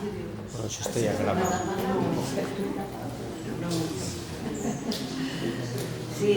Bueno, això està ja gravat. Sí.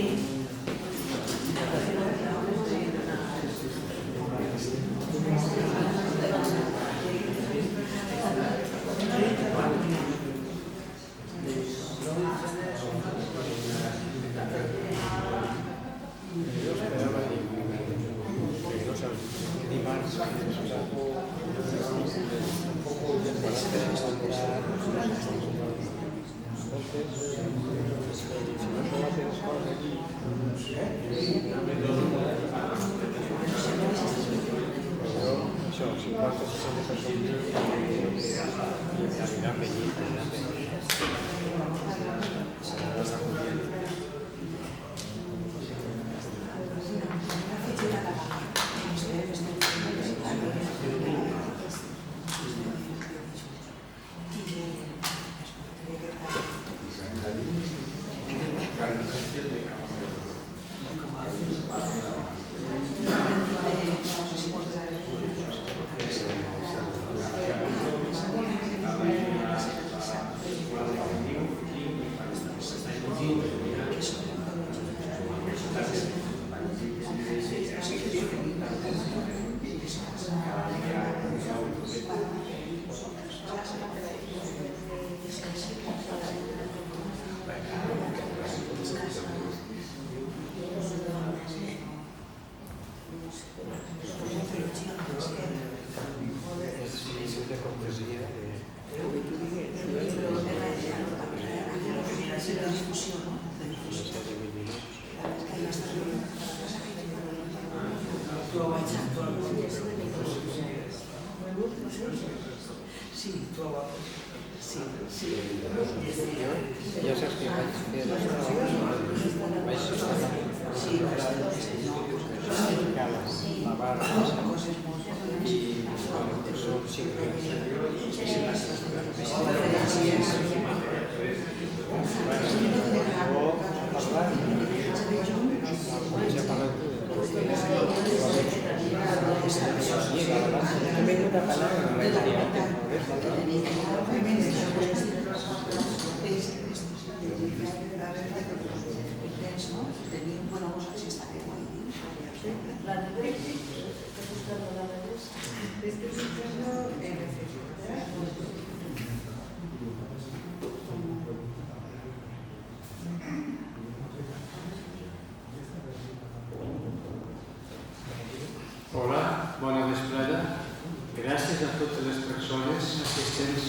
Ja saps que vaig fer la barra i som 5 Hola, bona vesprada. Gràcies a totes les persones assistents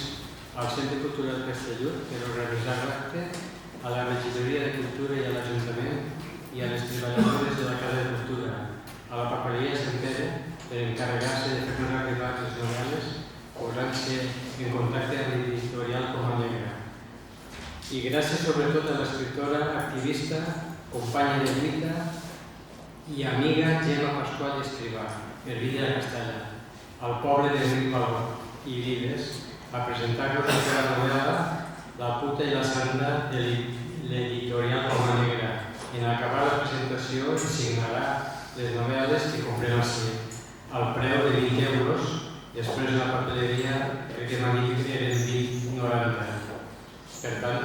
al Centre Cultural Castelló per organitzar l'acte, a la Regidoria de Cultura i a l'Ajuntament i a les treballadores de la Casa de Cultura, a la Papereria Sant Pere per encarregar-se de fer arribar les novel·les posant-se en contacte amb l'editorial Coma Negra. I gràcies sobretot a l'escriptora, activista, companya de lluita i amiga Gemma Pasqual Escrivà, Hervida de Castalla, al poble de Ric Valor i Vives, a presentar-nos la seva novel·la La puta i la santa de l'editorial Coma Negra. En acabar la presentació signarà les novel·les que comprem així, al preu de 20 euros, després de la papeleria, crec que m'ha dit que eren 20,90. Per tant,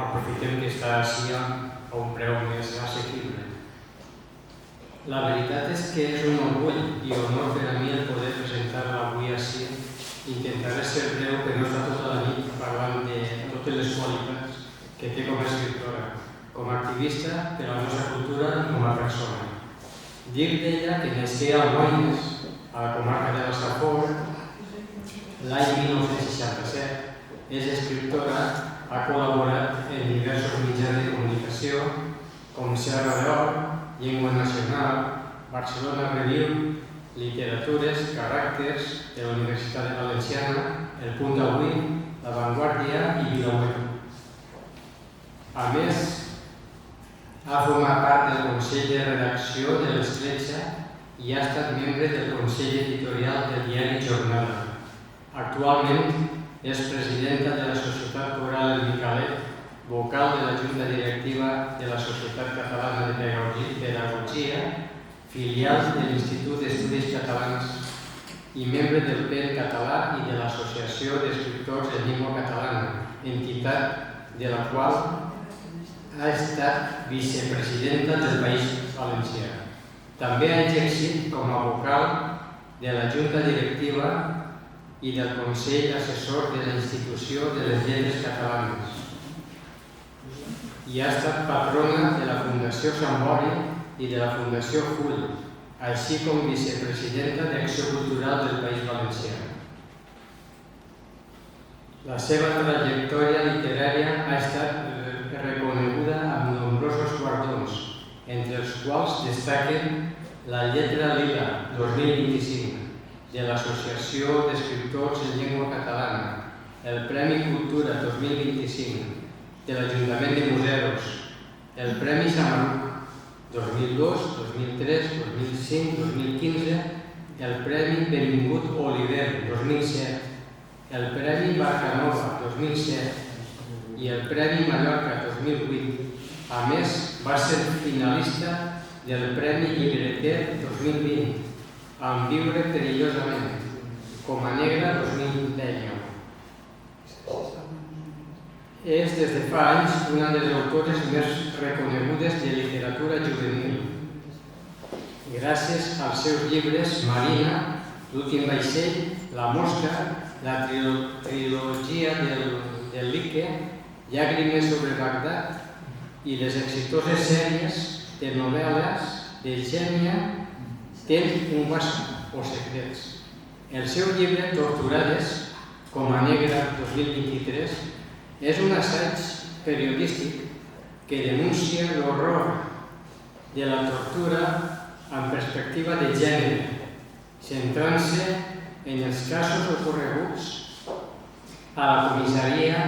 aprofitem que està així a un preu més assequible. La veritat és que és un orgull i honor per a mi el poder presentar-la avui així. Intentaré ser breu, però no està tota la nit parlant de totes les qualitats que té com a escriptora, com a activista de la nostra cultura i com a persona. Dir d'ella que nasqué a Moines, a la comarca de la Safor, l'any 1967, és escriptora, ha col·laborat en diversos mitjans de comunicació, com Serra d'Or, Llengua Nacional, Barcelona Review, Literatures, Caràcters de la Universitat Valenciana, El Punt d'Avui, La Vanguardia i VilaWeb. A més, ha format part del Consell de Redacció de l'Escletxa i ha estat membre del Consell Editorial del diari Jornada. Actualment és presidenta de la Societat Coral El Micalet, vocal de la Junta Directiva de la Societat Catalana de Pedagogia, filial de l'Institut d'Estudis Catalans i membre del PEN Català i de l'Associació l'Associació d'Escriptors en Llengua Catalana, entitat de la qual ha estat vicepresidenta del País Valencià. També ha exercit com a vocal de la Junta Directiva i del Consell Assessor de la Institució de les Lletres Catalanes. I ha estat patrona de la Fundació Sant Bori i de la Fundació Full, així com vicepresidenta d'Acció Cultural del País Valencià. La seva trajectòria literària ha estat reconeguda amb nombrosos guardons, entre els quals destaquen la Lletra Lila 2025 de l'Associació d'Escriptors en Llengua Catalana, el Premi Cultura 2025 de l'Ajuntament de Museros, el Premi Samaruc 2002, 2003, 2005, 2015, el Premi Benvingut Oliver 2007, el Premi Barcanova 2007 i el Premi Mallorca 2008. A més, va ser finalista del Premi Llibreter 2020 amb Viure perillosament, com a negra 2010. És des de fa anys una de les autores més reconegudes de literatura juvenil. Gràcies als seus llibres Marina, L'últim vaixell, La mosca, la trilogia del Lique, Llàgrimes sobre Bagdad i les exitoses sèries de novel·les de Xènia tens un guasc o secrets. El seu llibre Torturades, com a negra 2023, és un assaig periodístic que denuncia l'horror de la tortura en perspectiva de gènere, centrant-se en els casos ocorreguts a la comissaria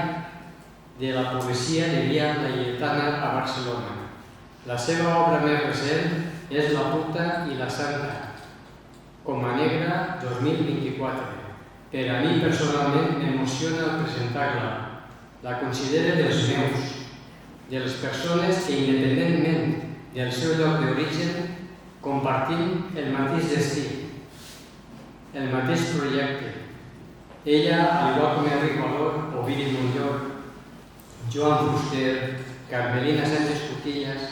de la policia de Via Laietana a Barcelona. La seva obra més recent és La puta i la santa, com a negra 2024. Per a mi personalment m'emociona el presentar-la. La considero dels meus, de les persones que independentment del seu lloc d'origen compartim el mateix destí, el mateix projecte. Ella, al igual com Enric Valor, Ovidi Montllor, Joan Fuster, Carmelina Sánchez Cutillas,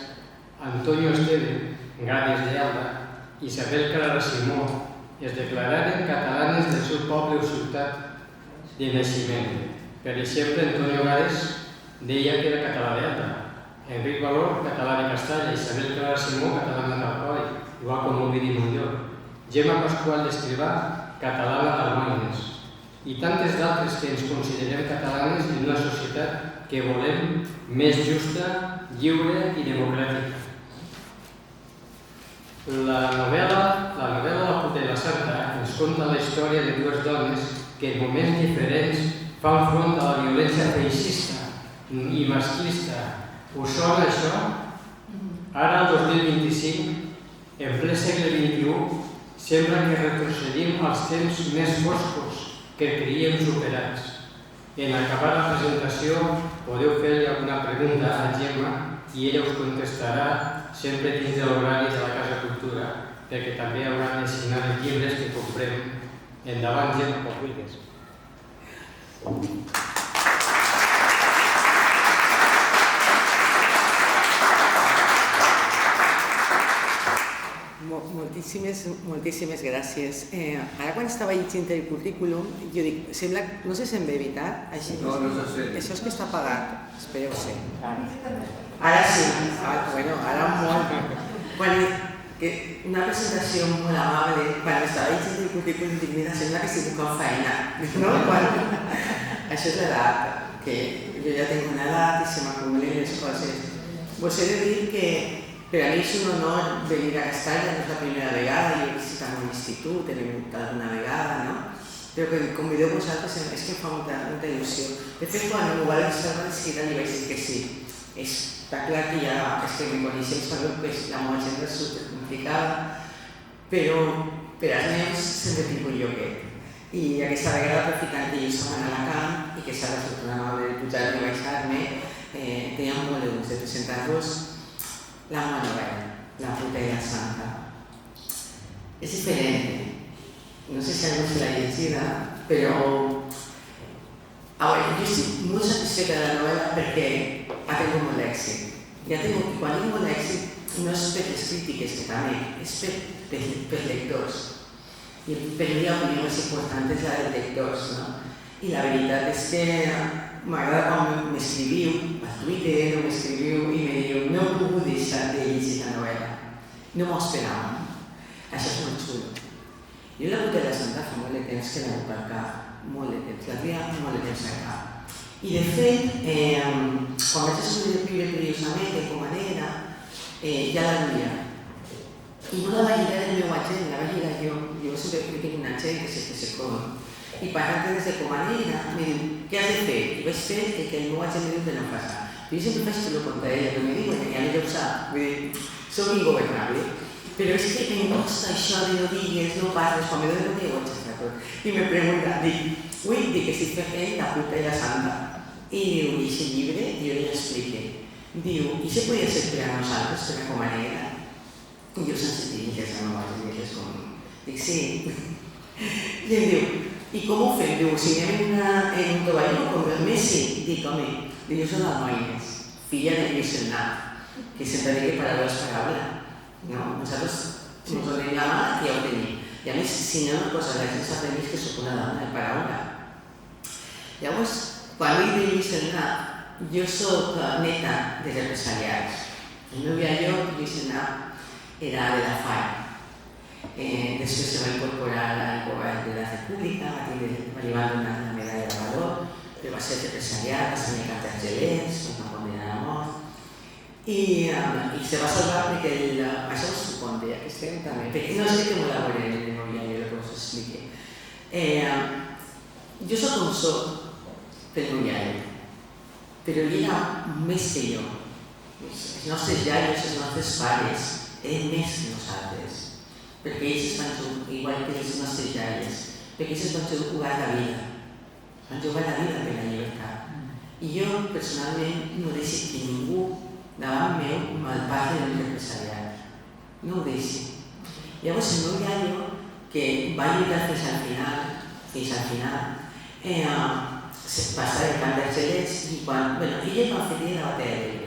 Antonio Esteve, Gades de Alba, Isabel Clara Simó, es declararen catalanes del seu poble o ciutat de naixement. Per exemple, Antonio Gades deia que era català d'Elda, Enric Valor, català de Castalla, Isabel Clara Simó, catalana d'Alcoi, igual com Ovidi Montllor, Gemma Pascual d'Escrivà, catalana d'Almoines, i tantes d'altres que ens considerem catalanes en una societat que volem més justa, lliure i democràtica. La novel·la La puta i la santa ens conta la història de dues dones que en moments diferents fan front a la violència feixista i masclista. Us sona això? Ara, el 2025, en ple segle XXI, sembla que retrocedim als temps més foscos que creiem superats. En acabar la presentació podeu fer-li alguna pregunta a Gemma i ella us contestarà sempre dins de l'horari de la Casa Cultura, perquè també hauran de signar els llibres que comprem. Endavant, Gemma, quan vulguis. Moltíssimes gràcies. Ara quan estava llegint el currículum, jo dic, sembla, no se sent bé, veritat? No, no se sent. Això és que està apagat, espereu-se. Ara sí, bueno, ara molt. Una presentació molt amable, quan estava llegint el currículum, dic, mira, sembla que estic buscant feina. Això és l'edat, que jo ja tinc una edat i se m'acumulen les coses. Vos he de dir que per a mi és un honor venir a Castalla, no és la primera vegada, jo he visitat un institut, he vingut alguna vegada, no? Però que em convideu vosaltres és que em fa molta il·lusió. De fet, quan m'ho va deixar de seguida li vaig dir que sí. Està clar que ja és que me coneixem, sabeu que la meva gent és supercomplicada, però per als meus sempre tinc un lloquet. I aquesta vegada, aprofitant que ells estaven a Alacant i que s'ha de fer una amable de pujar i baixar-me, tenia molt de gust de presentar-vos la meva novel·la, La puta i la santa. És diferent, no sé si algú se l'ha llegida, però satisfeta de la novel·la perquè ha tingut molt èxit. Quan tinc molt èxit no és per les crítiques, que també, és per lectors. I per mi l'opinió més important és la dels lectors, no? I la veritat és que m'agrada quan m'escriviu a Twitter o m'escriviu i me diu no he pogut deixar de llegir la novel·la. No m'ho esperava. Això és molt xulo. Jo la Puta de la Santa fa molt de temps que l'he per cap, molt de temps, la tria molt de temps a cap. I de fet, quan vaig escriure curiosament de Comanera, ja la duia. I no la vaig lligar del meu agent, la vaig lligar jo. Jo sempre tinc un agent que se com. I parlant des de Comanera, em diu, què has de fer? I vaig fer el que el meu agent em diu que no faci. Jo sempre faig tot el contrari, però me diu que ja m'he usat. Vull dir, soc ingobernable. Però és que em costa això de no digues, no parles, quan me dono un dia ho aixecar tot. I me pregunta, dic que estic fent la Puta de la Santa. I diu, i aquest llibre, jo li explique. Diu, i se podia ser per a nosaltres, per a Comanera? I jo sense dir que és no vaig dir que és com... Dic, sí. I em diu, i com ho fem? Diu, si anem en un tovalló com el Messi? Dic, home, jo soc d'Almoines, filla de Lluís Sennat, que sempre dic que paraula és paraula. No, nosaltres ens donem la mà i ja ho tenim. I a més, si no, la gent s'aprendeix que soc una dona de paraula. Llavors, quan dic de Lluís Sennat, jo soc neta de represaliats. El meu iaio, Lluís Sennat, era de la FAI. Després se va incorporar al govern de la República, va llevar una medalla de valor, però va ser represaliat, va ser negat d'Argelers, va condenar a mort. I se va salvar perquè això ho supondre, aquest tema també, perquè no sé que m'ho elaboré en el meu iaio, que us explique. Jo soc com soc pel meu iaio, però ell era més que jo. Els nostres iaios, els nostres pares, eren més que nosaltres, perquè ells es van jugar, igual que els nostres iaios, perquè ells es van jugar la vida, van jugar la vida per la llibertat. I jo, personalment, no deixo que ningú davant meu malparli d'un represaliat. No ho deixi. Llavors, el meu iaio, que va lluitar fins al final, va estar al camp d'Argelers i quan... Ella va fer la batalla de l'Ebre.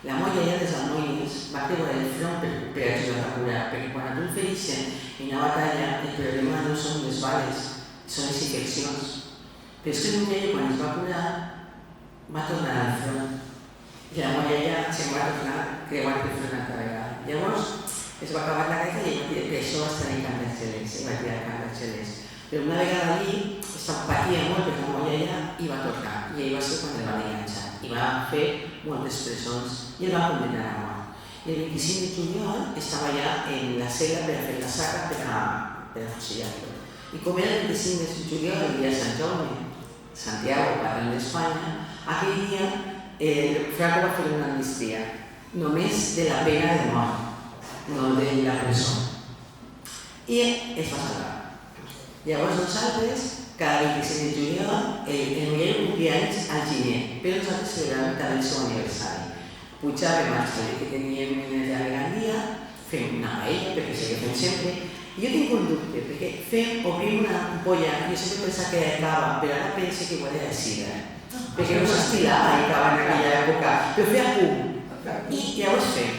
La molla ja des d'Almoines va creuar el front per ajudar a curar, perquè quan tu el fereixen en la batalla, el problema no són les bales, són les infeccions. Però és que el meu iaio, quan es va curar, va tornar al front. I la molla ja se'n va tornar creuant el front altra vegada. Llavors, es va acabar la guerra i per això va estar en camp d'Argelers, va tirar al camp d'Argelers. Però una vegada allí, patia molt perquè la molla ja hi va tornar i ell va ser quan el van enganxar. I va fer moltes presons i el va condenar a mort. I el 25 de juliol estava ja en la cel·la per a fer la saca per a fusillar-lo. I com era el 25 de juliol, el dia de Sant Jaume, Santiago, parlant d'Espanya, aquell dia Franco va fer una amnistia, només de la pena de mort, no de la presó. I es va salvar. Llavors nosaltres, cada 25 de juliol, el iaio complia anys al gener, però nosaltres celebràvem també el seu aniversari. Pujàvem al xalet que teníem en la Gandia, fem una paella, perquè sé que fem sempre, i jo tinc un dubte, perquè obrim una ampolla, jo sempre pensava que era cava, però ara penso que igual era sidra, perquè no s'estilava i cava en aquella època, però feia pum. I llavors fem.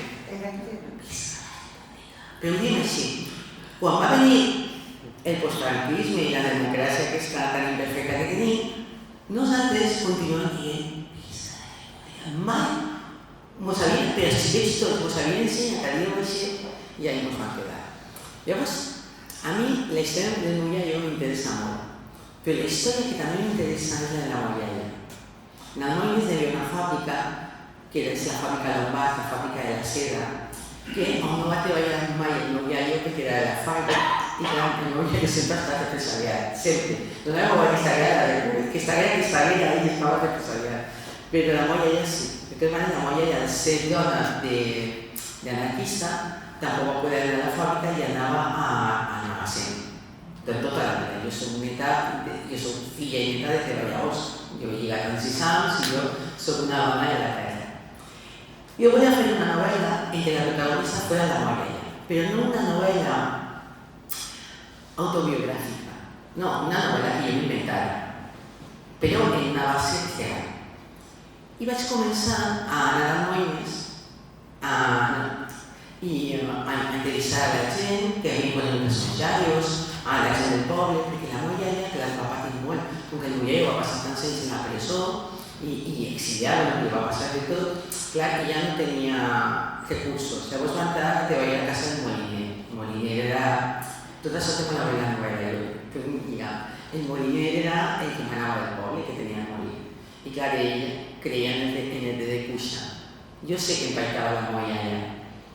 Però ho diem així. Quan va venir el postfranquisme i la democràcia aquesta tan imperfecta que tenim, nosaltres continuem dient mai mos havien, però els xiquets tots mos havien ensenyat a dir-ho així i ahí mos van quedar. Llavors, a mi la història del meu iaio m'interessa molt, però la història que també m'interessa és la de la meva iaia. En Almoines hi havia una fàbrica, que és la fàbrica Lombard, la fàbrica de la seda, que on no va treballar mai el meu iaio perquè era de la fàbrica i clar, el meu iaio sempre ha estat represaliat, sempre. Donava aquesta guerra, aquesta guerra ell estava represaliat, però la meva iaia sí. De tota manera, la meva iaia, al ser dona d'anarquista, tampoc va poder anar a la fàbrica i anava a Navacent. De tota la vida. Jo soc filla i neta de treballadors. Jo he lligat amb 6 anys i jo soc una dona de la terra. Jo volia fer una novel·la en què la protagonista fos la meva iaia, però no una novel·la autobiogràfica, no, una novel·la que jo m'inventara, però en una base real. I vaig començar a anar a Moines i a interessar a la gent, que a mi ponen els menjarios, a la gent del poble, perquè la molla era que les va patir molt, com que el Mollero va passar tants anys en la presó i exiliado, li va passar de tot, clar que ja no tenia recursos. Llavors va entrar a treballar a casa del Moliner. El Moliner era... Tot això té una bella novel·la, el Moliner era el que manava del poble, que tenia el molí. I clar, ell creia en el de cuixa. Jo sé que empaitava la molla allà,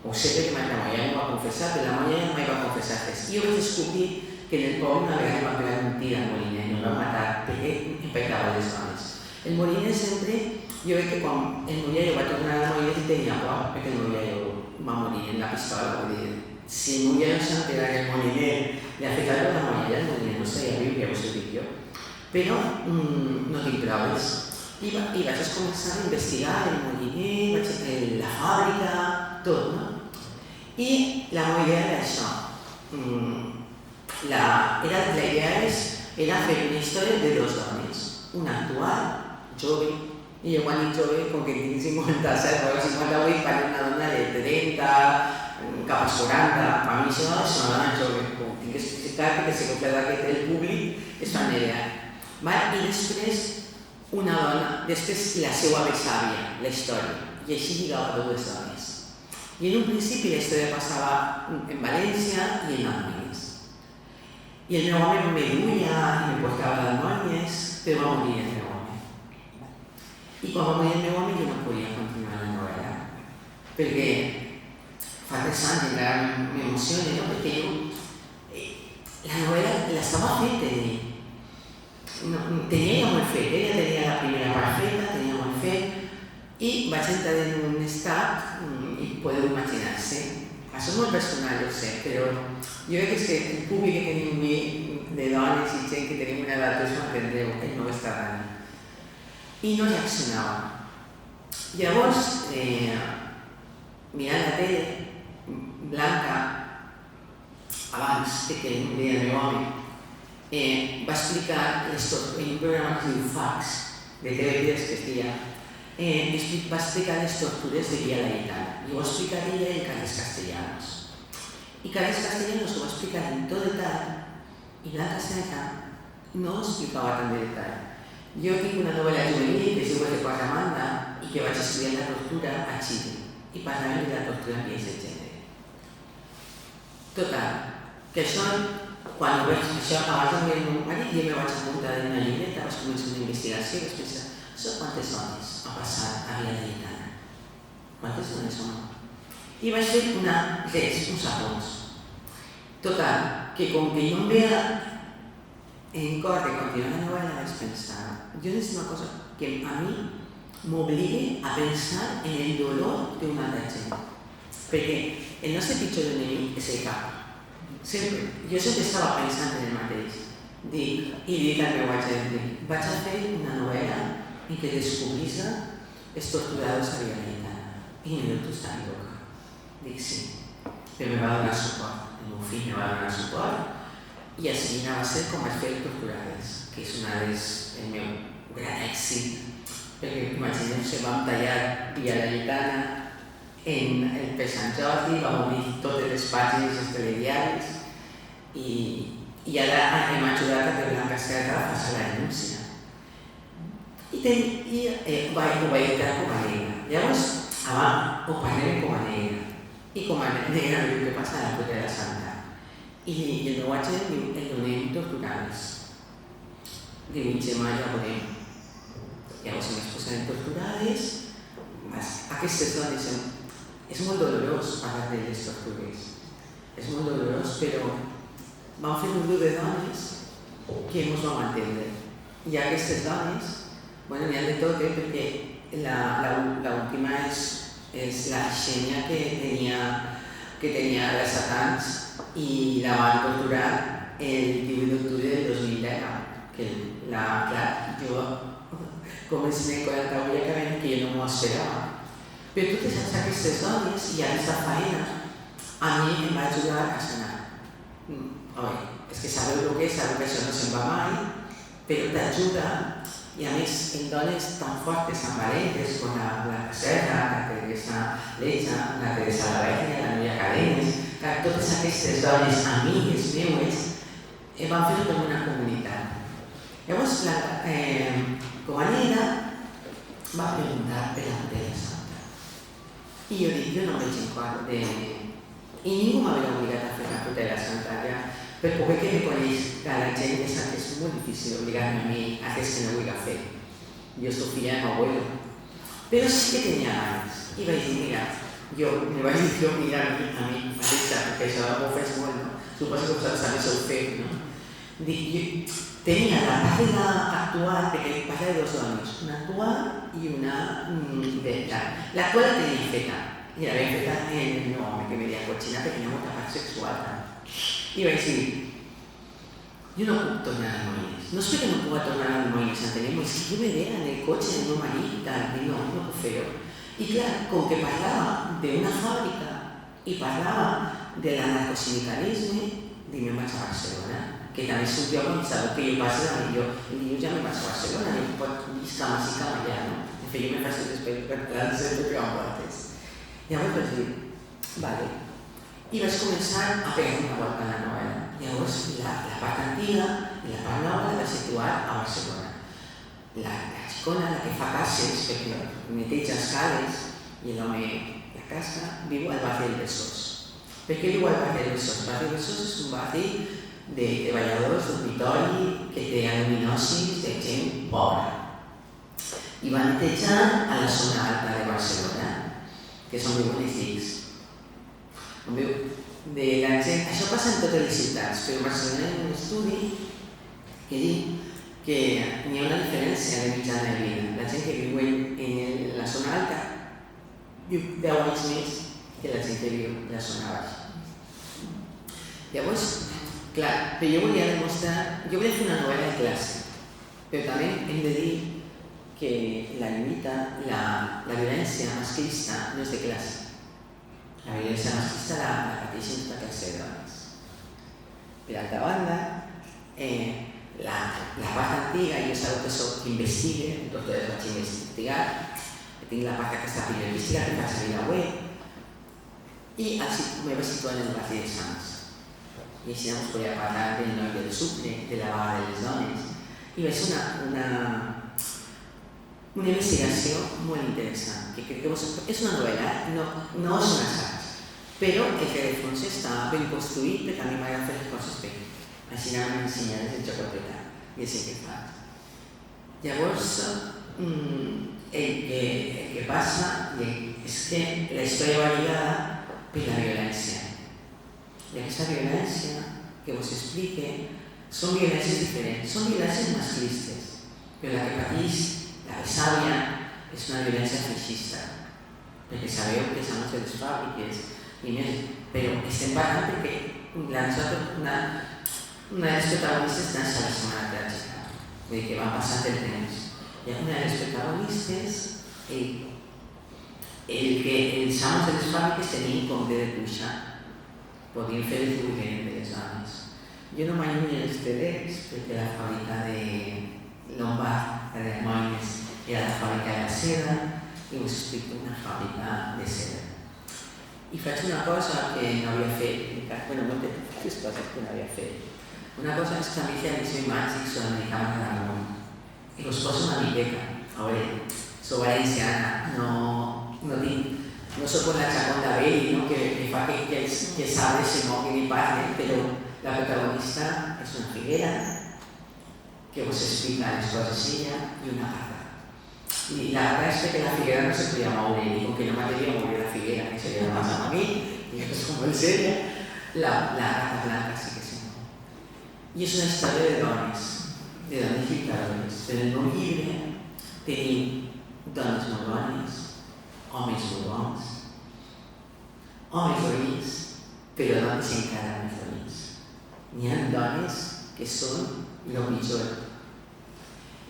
o sé que la molla no va confessar, però la molla mai va confessar res. I jo vaig descobrir que en el poble una vegada va pegar un tir al Moliner, no va matar perquè empaitava les dones. El Moliner sempre, jo veig que quan el Mollero va tornar al Moliner tenia por, perquè el Mollero va morir en la pistola, vull dir, si el Mollero s'entera que el Moliner li ha fet alguna cosa a la molla, el Moliner no sabia viure, ja us ho dic jo. Però no tinc proves. I vaig començar a investigar el Moliner, la fàbrica, tot, no? I la meva idea era això. La idea era fer una història de dos dones. Una actual, jove, i jo quan dic jove, com que tinc 57 o 58, parlo d'una dona de 30, cap als 40, per mi això és una dona jove. Tinc que explicar perquè sé que el públic és fan idea. I després una dona, després la seva besàvia, la història, i així lligava dues dones. I en un principi la història passava en València i en Almoines. I el meu home me duia i me portava a Almoines, però va morir el meu home. I quan va morir el meu home jo no podia continuar la novel·la, perquè fa 3 anys encara m'emociona, no? Perquè jo la novel·la l'estava fent de mi. Tenia molt fet, ella tenia la primera part feta, tenia molt fet, i vaig entrar en un estat, i podeu imaginar-se. Això és molt personal, jo sé, però jo crec que és que el públic que tenim de dones i gent que tenim una edat és m'entendreu, ell no ho està dant. I no reaccionava. Llavors, mirant la tele, Blanca, abans que em deia el meu home, va explicar en un programa que es diu Fax, de TV3 que es deia, va explicar les tortures de Via Laietana. I ho va explicar ella en Carles Castellanos. I Carles Castellanos ho va explicar en tot detall, i Blanca Serra no ho explicava tan de detall. Jo tinc una novel·la juvenil que es diu de Quatramanda i que vaig estudiar la tortura a Xile, i parlàvem de la tortura en vies de gènere. Total, que això, quan ho vaig això, abans de morir el meu marit, jo me vaig apuntar en una llibreta, vaig començar una investigació i vaig pensar, quantes dones ha passat a Via Laietana? Quantes dones són? I vaig fer uns apons. Total, que com que jo em veia en cor de continuar la novel·la, vaig pensar, jo necessito una cosa que a mi m'obligui a pensar en el dolor d'una altra gent. Perquè el nostre pitjor enemic és el cap. Sempre. Jo sempre estava pensant en el mateix. I dic al meu agent, vaig a fer una novel·la en què descobrís els torturadors a Via Laietana. I mi doctor estava loca. Dic sí, però me va donar suport. El meu fill me va donar suport i així va ser com vaig fer Torturades, que és el meu gran èxit, perquè imagineu-se, vam tallar Via Laietana per Sant Jordi, vam obrir totes les pàgines dels telediaris i ara hem ajudat a que Blanca Serra faci la denúncia. I ho va editar com a negra. Llavors, ho parlem com a negra. I com a negra diu què passa a la propera santa. I el meu agent diu, el donem Torturades. Diu, Gemma, ja ho veurem. Llavors ens posarem Torturades. Aquestes dones, és molt dolorós parlar de les tortures. És molt dolorós, però vam fer un grup de dones que ens vam entendre. I aquestes dones, n'hi ha de tot, perquè l'última és la Xènia que tenia els satans i la van torturar el 18 d'octubre del 2010, que jo com és nen 48 acabem que jo no m'ho esperava. Però totes aquestes dones i aquesta feina a mi em va ajudar a sanar. És que sabeu el que és, sabeu que això no se'n va mai, però t'ajuda i a més en dones tan fortes, tan valentes, com la Serra, la Teresa Lecha, la Teresa Lavernia, la Núria Cadenes, que totes aquestes dones amigues meues van fer com una comunitat. Llavors, la compañera va preguntar per la Tutela Santa. I jo dic, jo no veig en quart de... I ningú m'havia obligat a fer la Tutela Santa, ja. Per poder que me coneix que la gent sap que és molt difícil obligar-me a mi a fer que no vull fer. Jo soc filla de meu abuelo. Però sí que tenia ganes. I vaig dir, mira, me vaig dir jo mirar a mi mateixa, perquè això m'ho fes molt, no? Suposo que vosaltres també sou fet, no? Dic, tenia la pàgina actual, perquè parla de dos dones, una actual i una venta. L'actual la tenia feta, i la havia feta en el meu home, que me deia cochina perquè hi ha molta part sexual. I vaig dir, jo no puc tornar a Moines. No és que no pugui tornar a Moines, entenem? És que jo me veia en el cotxe del meu marit i tal, i no puc fer-ho. I clar, com que parlava d'una fàbrica i parlava de l'anarcosindicalisme, dic, me'n vaig a Barcelona, que també és un lloc on sabeu que jo passo de millor. I dic, jo ja me'n vaig a Barcelona, i pot viscar més i cap allà, no? De fet, jo me'n faig després per trànsit que em portes. Llavors vaig dir, vale. I vaig començar a pegar una volta a la novel·la. Llavors, la part antiga i la part nova la vaig situar a Barcelona. La xicona, la que fa cases, perquè neteja escales, i l'home de casa, viu al barri del Besòs. Per què viu al barri del Besòs? El barri del Besòs és un barri de treballadors dormitori que té aluminosis de gent pobra. I va netejar a la zona alta de Barcelona, que són molt bonics. Això passa en totes les ciutats, però a Barcelona hi ha un estudi que diu que hi ha una diferència de mitjana de vida. La gent que viu en la zona alta viu 10 anys més que la gent que viu en la zona baixa. Llavors, clar, però jo volia demostrar, jo volia fer una novel·la de classe, però també hem de dir que la lluita, la violència masclista no és de classe. La violència masclista la pateixen tota classe de dones. Per altra banda, la part antiga, jo sabeu que soc qui investiga, tots els vaig investigar, tinc la part aquesta periodística que vaig servir a la web, i me vaig situar en el barri de Sants. I així us podia parlar del noi del sucre, de la vaga de les dones, i vaig fer una investigació molt interessant, que crec que és una novel·la, no és un assaig, però el que de fons està ben construït perquè a mi m'agrada fer les coses bé. Així anàvem ensenyades el xocoteta, i és el que faig. Llavors, el que passa és que la història va lligada per la violència. I aquesta violència que us explique són violències diferents, són violències masclistes, però la que pateix la besàvia és una violència feixista, perquè sabeu que som de les fàbriques i més, però estem parlant perquè una de les protagonistes naix a la Setmana Tràgica, vull dir que va passant el temps. I una de les protagonistes, els amos de les fàbriques tenien compte de cuixa, podien fer el dibuixet de les dones. Jo no m'allunyo els telers perquè la fàbrica de Lombard, la de Moines, era la fàbrica de la seda i us explico una fàbrica de seda. I faig una cosa que no havia fet, moltes coses que no havia fet. Una cosa és que a mi realisme màgic sud-americana de la món. I us poso una miqueta. A veure, soc valenciana, no soc una Chaconda Belli, que fa que sabe si no que ni parle, però la protagonista és una figuera que us explica les coses ella i una gata. I la gata és que la figuera no se podia moure, i com que no m'atreia a moure la figuera, que seria la massa a mi, i que és molt sèria, la gata blanca sí que se mou. I és una història de dones dictadores. En el meu llibre tenim dones molt bones, homes molt bons, homes dolents, però dones encara més dolents. N'hi ha dones que són el pitjor.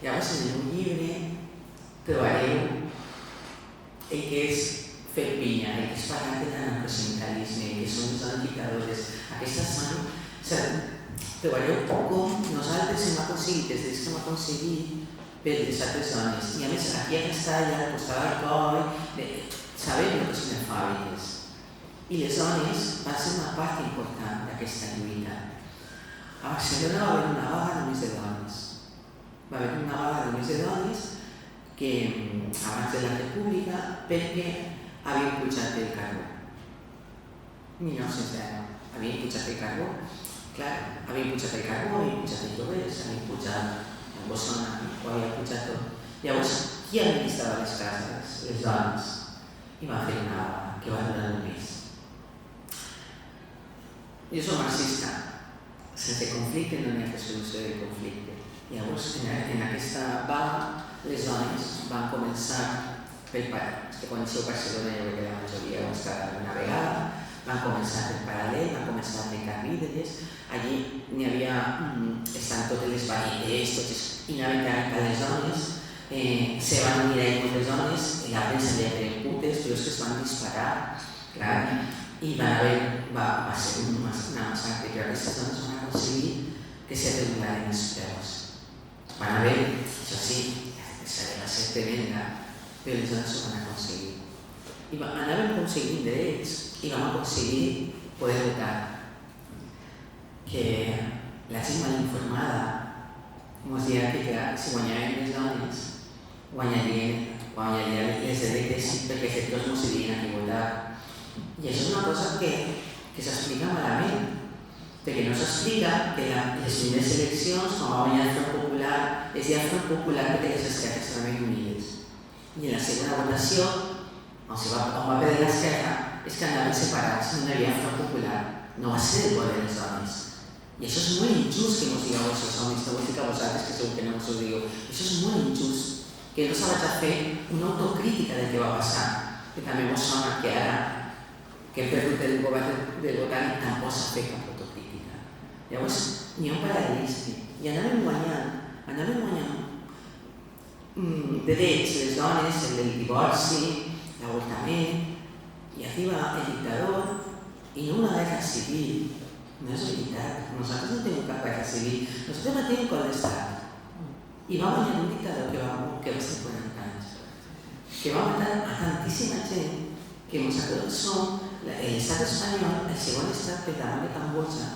Llavors, en el meu llibre trobareu el que és fer pinya, el que és parlar de l'anarcosindicalisme, el que són les dones dictadores. Aquestes són... Trobareu com nosaltres hem aconseguit, des que hem aconseguit per les altres dones. I a més, aquí a Castalla, al costat del coll, sabem el que són les fàbriques. I les dones van ser una part important d'aquesta lluita. A Barcelona va haver una vaga només de dones. Va haver una vaga només de dones que abans de la República perquè havien pujat el carbó. 1910, havien pujat el carbó. Clar, havien pujat el carbó, havien pujat el lloguers, havien pujat el bosona, ho havien pujat tot. Llavors, qui administrava les cases? Les dones. I va fer una vaga que va durar un mes. Jo soc marxista. Sense conflicte no hi ha resolució del conflicte. Llavors, en aquesta vaga, les dones van començar pel paral·lel. És que quan deixeu Barcelona jo crec que la majoria ho està una vegada. Van començar pel paral·lel, van començar a aplicar vidres. Allí n'hi havia, estan totes les vanités, i anaven a les dones. Se van unir ahí moltes dones, i la premsa li havia putes, però és que es van disparar. Clar, i va ser una massacre, però aquestes dones van aconseguir que se regularen els preus. Van haver, això sí, va ser tremenda, però les dones ho van aconseguir. I anàvem aconseguint drets i vam aconseguir poder votar. Que la gent mal informada ens deia que si guanyaven les dones, guanyarien les drets perquè els sectors no sabien a qui votar. I això és una cosa que s'explica malament, perquè no s'explica que les primeres eleccions, quan va guanyar el Front Popular, es deia Front Popular perquè les esquerres estaven unides. I en la segona votació, on va perdre l'esquerra, és que anaven separats, no hi havia Front Popular, no va ser el poder de les dones. I això és molt injust que ens digueu als homes, no vull dir que a vosaltres que segur que no us ho digueu. Això és molt injust, que no s'ha de fer una autocrítica del que va passar, que també ens sona que ara que hem perdut el govern del votant tampoc s'ha fet cap autocrítica. Llavors, n'hi ha un paral·lelisme. I anàvem guanyant drets, les dones, el del divorci, l'avortament, i arriba el dictador i no una guerra civil. No és veritat, nosaltres no tenim cap guerra civil, nosaltres no tenim cop d'estat. I va guanyar un dictador que va ser 40 anys, que va matar a tantíssima gent que nosaltres som l'estat espanyol, el segon estat per davant de Cambodja.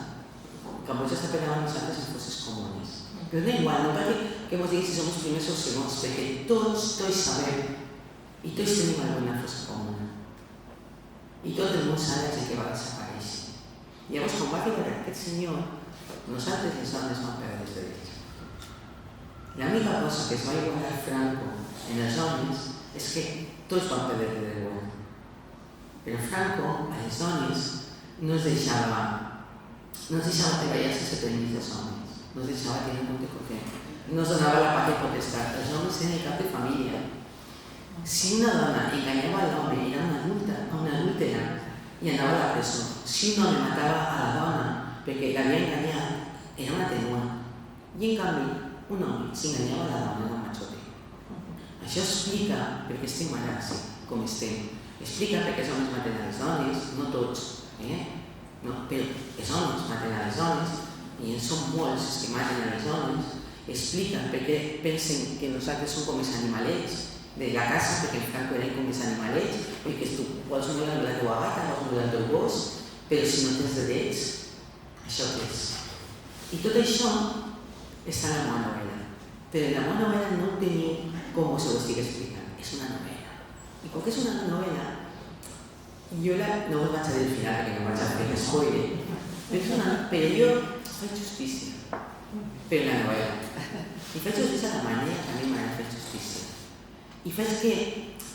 Cambodja està per davant de nosaltres en fosses comunes. Però no igual, no cal que ens diguin si som els primers o els segons, perquè tots sabem i tots tenim alguna fossa comuna. I tot el món sap que va desaparèixer. Llavors, quan va arribar aquest senyor, nosaltres les dones vam perdre els drets. L'única cosa que es va igualar Franco en els homes és que tots van perdre el dret. Però Franco, a les dones, no es deixava treballar sense permís dels homes, no es deixava tenir un compte corrent, no es donava la pàtria potestat. Els homes eren el cap de família. Si una dona enganyava a l'home i era una adúltera, i anava a la presó. Si un home matava a la dona perquè l'havia enganyat, era una atenuant. I en canvi, un home, si enganyava a la dona, era un machote. Això explica per què estem ara com estem. Explica per què els homes maten a les dones, no tots, no, però els homes maten a les dones, i en són molts els que maten a les dones. Explica per què pensen que nosaltres som com els animalets de la casa, perquè el Franco eren com els animalets, perquè tu vols morir amb la teva gata, vols morir amb el teu gos, però si no tens drets, això què és? I tot això està en la meva novel·la. Però en la meva novel·la no teniu com us ho estic explicant, és una novel·la. I com que és una novel·la, jo no us vaig a dir al final perquè no vaig a fer spoiler, però jo faig justícia per la novel·la. I faig justícia de la manera que a mi m'agrada fer justícia. I faig que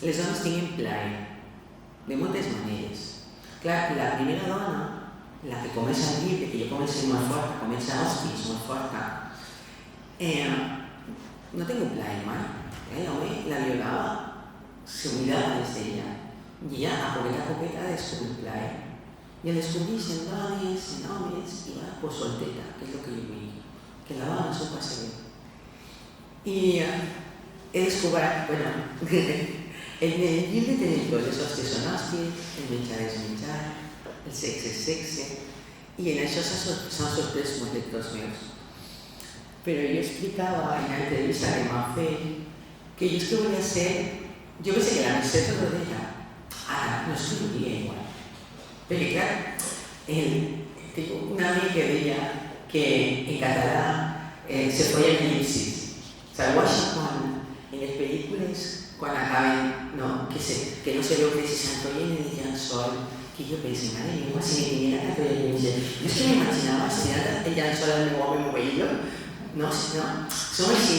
les dones tinguin plaer, de moltes maneres. Clar, la primera dona, la que comença el llibre, que jo començo molt forta, comença hòsties molt forta, no tinc un plaer mai. L'home la violava, se oblidava des d'ella, i ja a poqueta ha descobrit un plaer. I el descobreix en dones, en homes, i va por solteta, que és el que jo vull, que la dona s'ho passa bé. I he descobert, el llibre tenim tot, les hòsties són hòsties, el menjar és menjar, el sexe és sexe, i en això s'han sorprès molts lectors meus. pero yo explicaba en la entrevista que me hace que yo es que voy a ser, yo pensé que la Mercè Rodoreda, ahora no escribiría igual, pero claro, tengo una amiga que deia que en català se feia elipsis. S'aguaixa quan en les pel·lícules, quan acaben, no, que no se veu que si s'enrollen en el llençol, que jo penso, madre mía, si me viniera a hacer el elipsis. Jo és que m'imaginava estirar el llençol al meu home mobillo, no, som així,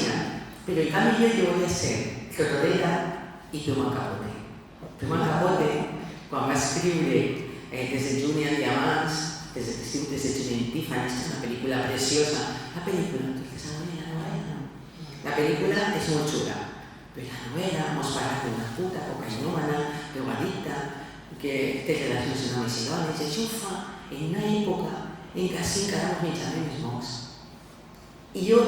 però en canvi jo voy a ser Rodoreda i Truman Capote. Truman Capote, quan va escriure des de Julian Diamants, des de Julian Tiffany, és una pel·lícula preciosa. La pel·lícula, entonces, la película es muy chula, pero la novela nos parla d'una puta cocainòmana, drogadicta, que té relacions amb homes i dones, i això ho fa en una època en què així encara nos menjàvem els mocs. I jo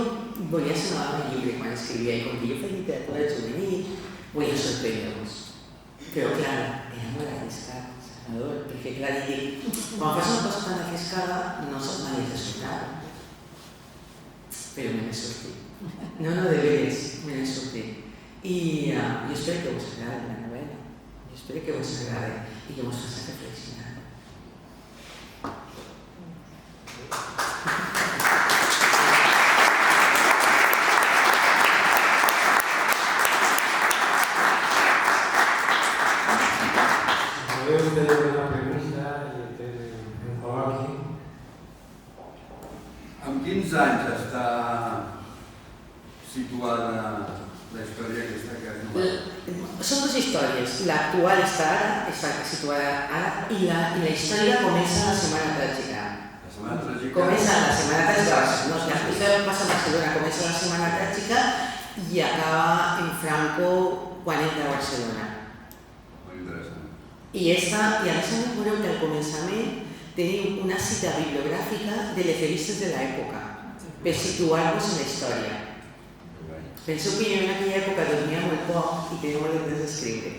volia sonar el llibre quan escrivia, i com que jo feia literatura juvenil, volia sorprendre-vos. Però, clar, era molt arriscat, Salvador, perquè, clar, dic, quan fas una cosa tan arriscada, no saps mai el resultat. Però me n'he sortit. No, de veres, me n'he sortit. I jo espero que us agradi la novel·la. Jo espero que us agradi i que us faci reflexionar. Podeu fer una pregunta i en col·loqui. Amb quins anys està situada la història aquesta que has nomenat? Són dues històries. L'actual està situada ara i la història comença a la Setmana Tràgica. La Setmana Tràgica? Comença la Setmana Tràgica. No, la història passa a Barcelona, comença la Setmana Tràgica i acaba en Franco quan entra a Barcelona. Molt interessant. I a més a més veureu que al començament tenim una cita bibliogràfica de les revistes de l'època per situar-vos en la història. Penso que jo en aquella època dormia molt poc i tenia molt de temps d'escriure.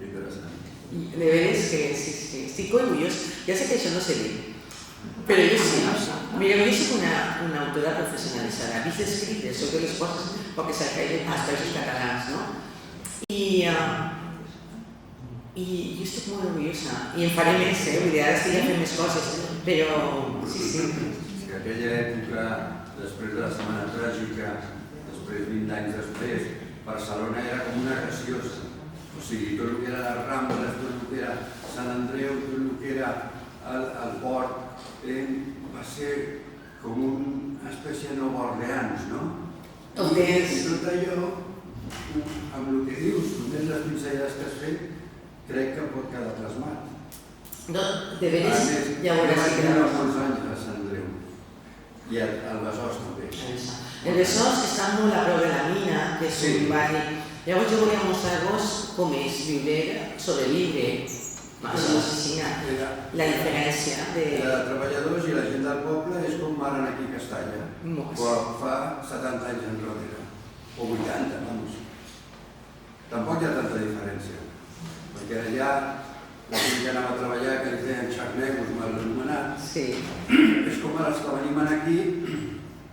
Interessant. De veres que sí, estic orgullós. Ja sé que això no sé dir, però jo sí. Mira, jo soc una autora professionalitzada. Vist escriure, soc de les coses poques als països catalans, no? I jo estic molt orgullosa. I en faré més, vull dir, ara estic fent més coses, però sí. És que aquella època, després de la Setmana Tràgica, després 20 anys després, Barcelona era com una graciosa. O sigui, tot el que era les Rambles, tot el que era Sant Andreu, tot el que era el port, va ser com una espècie de Nova Orleans, no? I tot allò, amb el que dius, només les pinzellades que has fet, crec que pot quedar plasmat. No, de veres, ja veuràs que quedar molts anys a Sant Andreu. I al Besòs també. El Besòs està molt a prop de la mina, que és un barri. Llavors jo volia mostrar-vos com és viure sobreviure a l'oficina. La diferència de... La de treballadors i la gent del poble és com ara aquí a Castalla. Però fa 70 anys enrere. O 80, vamos. Tampoc hi ha tanta diferència. Perquè allà la gent que anava a treballar, que ens deien xarnegos mal anomenats, és com els que venim aquí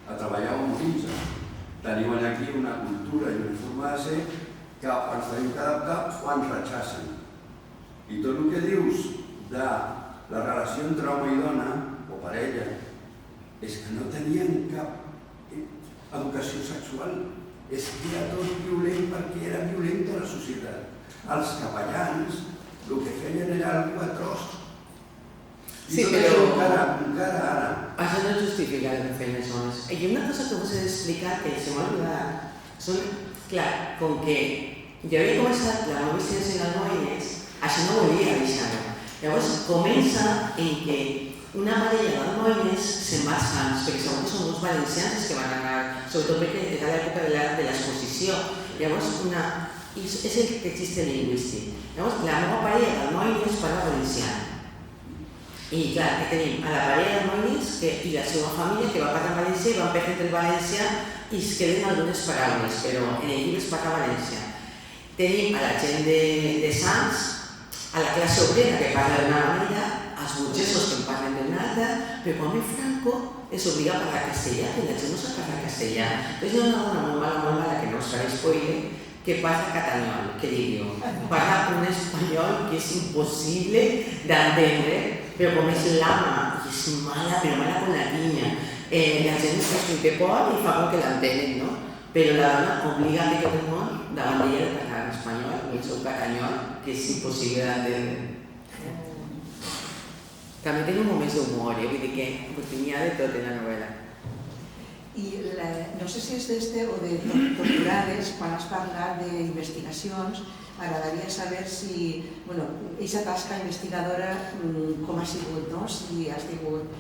a treballar a Molins. Tenim aquí una cultura i una forma de ser que ens tenim que adaptar o ens rechacen. I tot el que dius de la relació entre home i dona, o parella, és que no tenien cap educació sexual. És que era tot violent perquè era violenta la societat. Els capellans el que feien era algo atroç. I tot això encara ara. Això no justifica el que feien les dones. I una cosa que us he d'explicar, que se m'ha oblidat, són, clar, com que jo havia començat la meva existència en Almoines, això no volia deixar-ho. Llavors comença en que una parella d'Almoines se'n va a Sants, perquè segur que són uns valencians que van anar, sobretot perquè era l'època de l'exposició. Llavors, és el registre lingüístic. Llavors, la meva parella d'Almoines parla valencià. I clar, que tenim a la parella d'Almoines i la seva família que va parlar valencià i van perdre el valencià i es queden algunes paraules, però en el llibre es parla valencià. Tenim a la gent de Sants, a la classe obrera que parla d'una manera, a als burgesos que en parlen de nada, però quan ve Franco es obliga a parlar castellà, que la gent no sap parlar castellà. Entonces hi ha una dona molt mala, que no us faré spoiler, que parla catalán, que digo, parla un español que es imposible de entender, pero como es lama, y es mala, pero mala con la niña. La gent es que pot i fa com que l'entenen, no? Però la dona obliga a tot el món davant d'ella de parlar en espanyol, i el seu catalán, que és impossible d'entendre. També té un moment d'humor, vull dir que n'hi ha de tot en la novel·la. I no sé si és d'este o de Torturades, quan has parlat d'investigacions, m'agradaria saber si, bueno, aquesta tasca investigadora com ha sigut, no? Si has tingut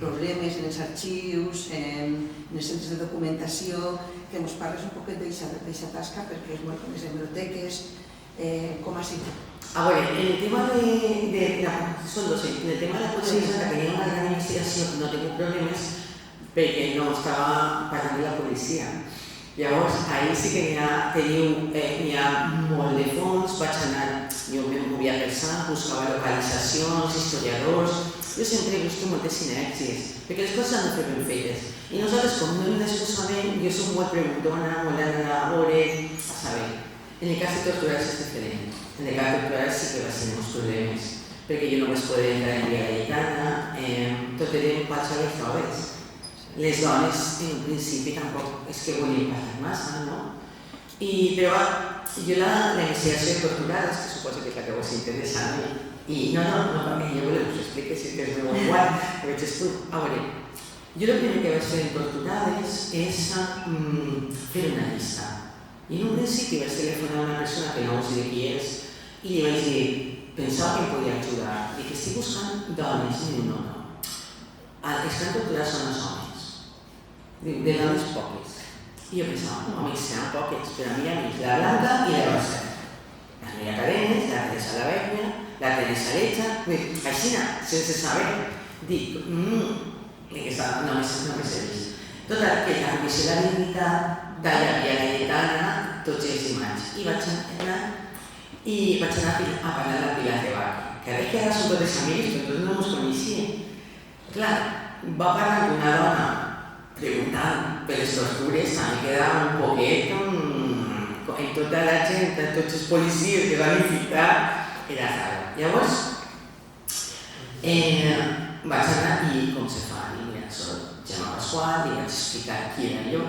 problemes en els arxius, en els centres de documentació, que ens parles un poquet d'aquesta tasca, perquè és molt com les hemeroteques, com ha sigut? A veure, en el tema de la policia, que tenia una gran investigació, no tenia problemes, perquè no estava parlant de la policia. Llavors, ahir sí que n'hi ha molt de fons, vaig anar, jo me movia per sang, buscava localitzacions, historiadors, jo sempre busco moltes sinergies, perquè les coses han de fer ben fetes. I nosaltres, com no hem d'exposament, jo soc molt preguntona, molt d'anar a veure, a saber. En el cas de Torturades és diferent. En el cas de Torturades sí que va ser uns problemes, perquè jo no vaig poder entrar en Via Laietana, tot eren qualsevol coses. Les dones, en un principi, tampoc és que volien parlar massa, no? Però jo la investigació de Torturades, que suposo que és la que vos interessa, i no, jo voleu que us expliqui si és molt guai, que veig tu. A veure, jo el primer que vaig fer en Torturades és fer una llista. I en un principi vaig telefonar a una persona que no us diré qui és i li vaig dir, pensava que em podia ajudar, i que estic buscant dones, no. Els que han torturat són els homes. De dones poques. I jo pensava, home, seran poques, però a mi la Blanca i la Rosa. La Maria Cadenes, la Teresa Lavegna, la Teresa Lecha, així, sense saber, dic, no me serveix. Total, que la Comissió de la Dignitat de la Via Laietana, tots els dimarts. I vaig anar a parlar de la Pilar de Bac, que veig que ara són totes amics, però tots no ens coneixien. Clar, va parlar d'una dona preguntant per les tortures, també quedava un poquet en tota la gent, en tots els policies que van infiltrar, era raro. Llavors, vaig anar i com se fa? Mira, soc Gemma Pasqual, i vaig explicar qui era jo,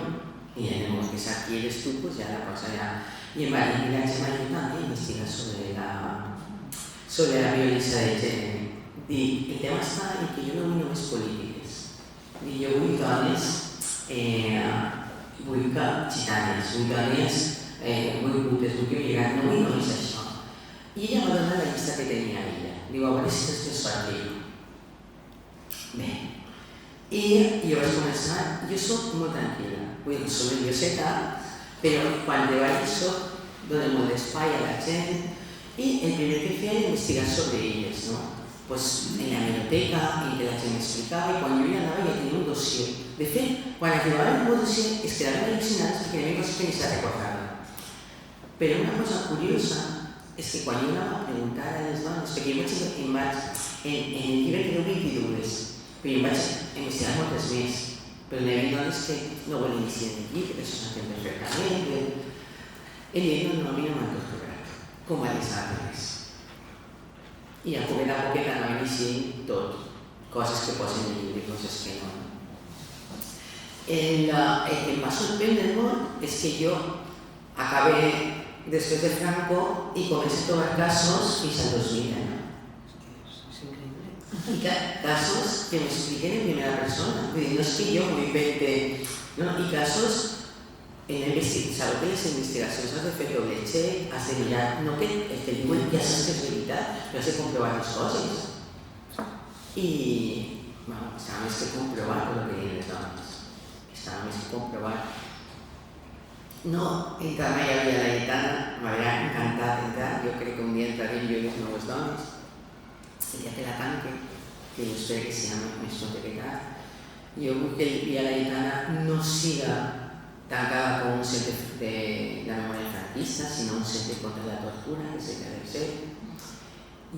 i en el moment que sap qui eres tu, pues ja la cosa ja... I em va dir, mira, Gemma, jo també investiga sobre la violència de gènere. Dic, el tema està en que jo no vull només polítiques. I jo vull dones, vull gitanes, vull dones, vull brutes, vull migrants, no vull només això. I ella va donar la llista que tenia ella. Diu, a veure si després fa aquell. Bé, i jo vaig començar, jo soc molt tranquil·la, vull dir, soc nervioseta, però quan treballo soc, dono molt d'espai a la gent, i el primer que feia era investigar sobre elles, no? Pues en la biblioteca, en què la gent m'explicava, i quan jo hi anava ja tenia un dossier. De fet, quan arribava el meu dossier es quedaven al·lucinats perquè n'hi havia coses que ni se recordaven. Però una cosa curiosa és que quan jo anava a preguntar a les dones, perquè jo en el llibre creu 22, però jo vaig investigar moltes més, però n'hi havia dones que no volien iniciar en el llibre, que això s'entén perfectament, i ell no m'han torturat, com a les altres. I a poquet anaven així tot, coses que posen en el llibre i coses que no. El que em va sorprendre molt és que jo acabé després de Franco i començo a trobar casos fins al 2000. És increïble. I casos que m'expliquen en primera persona. Vull dir, no és que jo m'ho invente, no, i casos sabeu que les investigacions has de fer doble check, has de mirar, no que el que diuen ja saps que és veritat, però has de comprovar les coses. I estava més que comprovar el que deien les dones. Estava més que comprovar. No entrar mai a Via Laietana, m'hauria encantat entrar, jo crec que un dia entrarem jo i les meves dones. El dia que la tanque, que jo espero que sigui més pronta que tard. Jo vull que Via Laietana no siga tancada com un centre de la memòria franquista, sinó un centre contra la tortura, etc.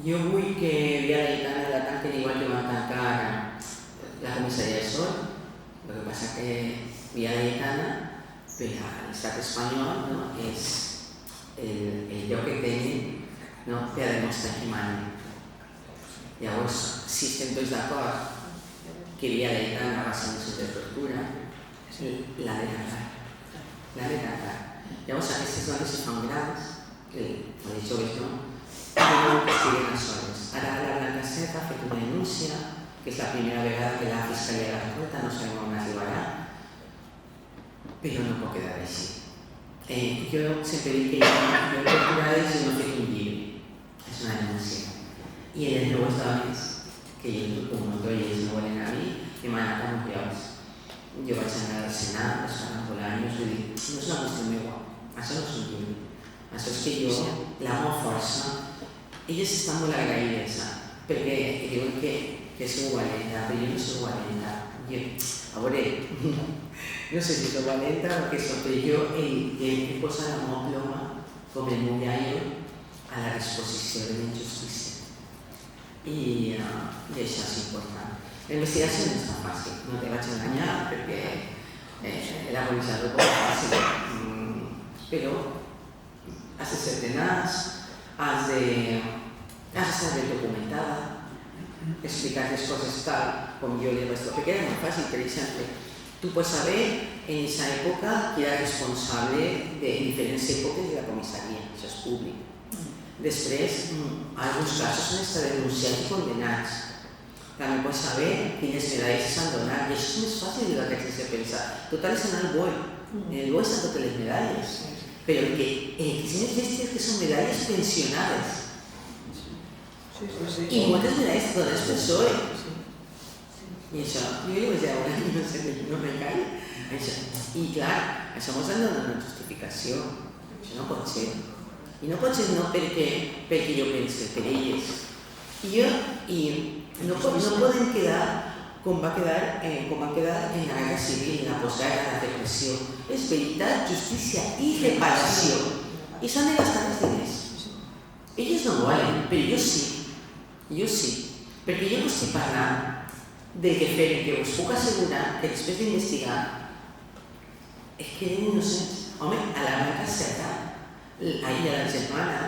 Jo vull que Via Laietana la tanquen igual que van tancar la comissaria del Sol. El que passa que Via Laietana, per a l'estat espanyol, no, és el lloc que tenen, no, per a demostrar que manen. Llavors, si estem tots d'acord que Via Laietana va ser un centre de tortura, l'ha de tancar. L'ha de tancar. Llavors, aquestes dones se fan grans, els joves no, no que estiguen a soles. Ara la Blanca Set ha fet una denúncia, que és la primera vegada que la Fiscalia la reporta, no sabem on arribarà, però no pot quedar així. Jo sempre dic que jo he torturat i no he fet un llibre, és una denúncia. I les dues dones, que jo un motor i ells no volen a mi, que m'han anat a uns llocs. Jo vaig anar al Senat, als Carambolanyos, vull dir, no és una qüestió meva, això no és un llibre. Això és que jo, la meva força, elles estan molt agraïdes, perquè diuen que soc valenta, però jo no soc valenta. A veure, no sé si soc valenta o què soc, però jo he posat la meva ploma com el meu gallo a la disposició de la injustícia. I això és important. La investigació no és tan fàcil, no te vaig enganyar perquè la revisador pot ser fàcil, però has de ser tenaç, has d'estar ben documentada, explicar les coses tal com jo li vaig dir, perquè era molt fàcil, per exemple, tu pots saber en aquesta època qui era responsable de diferents èpoques de la comissaria, això és públic. Després, alguns casos han estat denunciats i condenats. També pots saber quines medalles s'han donat, i això és més fàcil de que s'ha pensat. Total és anar al BOE. En el BOE estan totes les medalles. Però el que és més bèstia és que són medalles pensionades. I moltes medalles donades pel PSOE. I això, jo ho vaig veure, no m'encall. I clar, això ens han donat una justificació. Això no pot ser. I no pot ser no perquè jo pensi, per elles. I no poden quedar com van quedar en la guerra civil, en la postguerra, en la depressió. És veritat, justícia i reparació. I s'han de gastar els diners. Elles no volen, però jo sí. Jo sí. Perquè jo no estic parlant del que fem, que us puc assegurar que després d'investigar és que eren innocents. Home, a la Blanca Seta, a la germana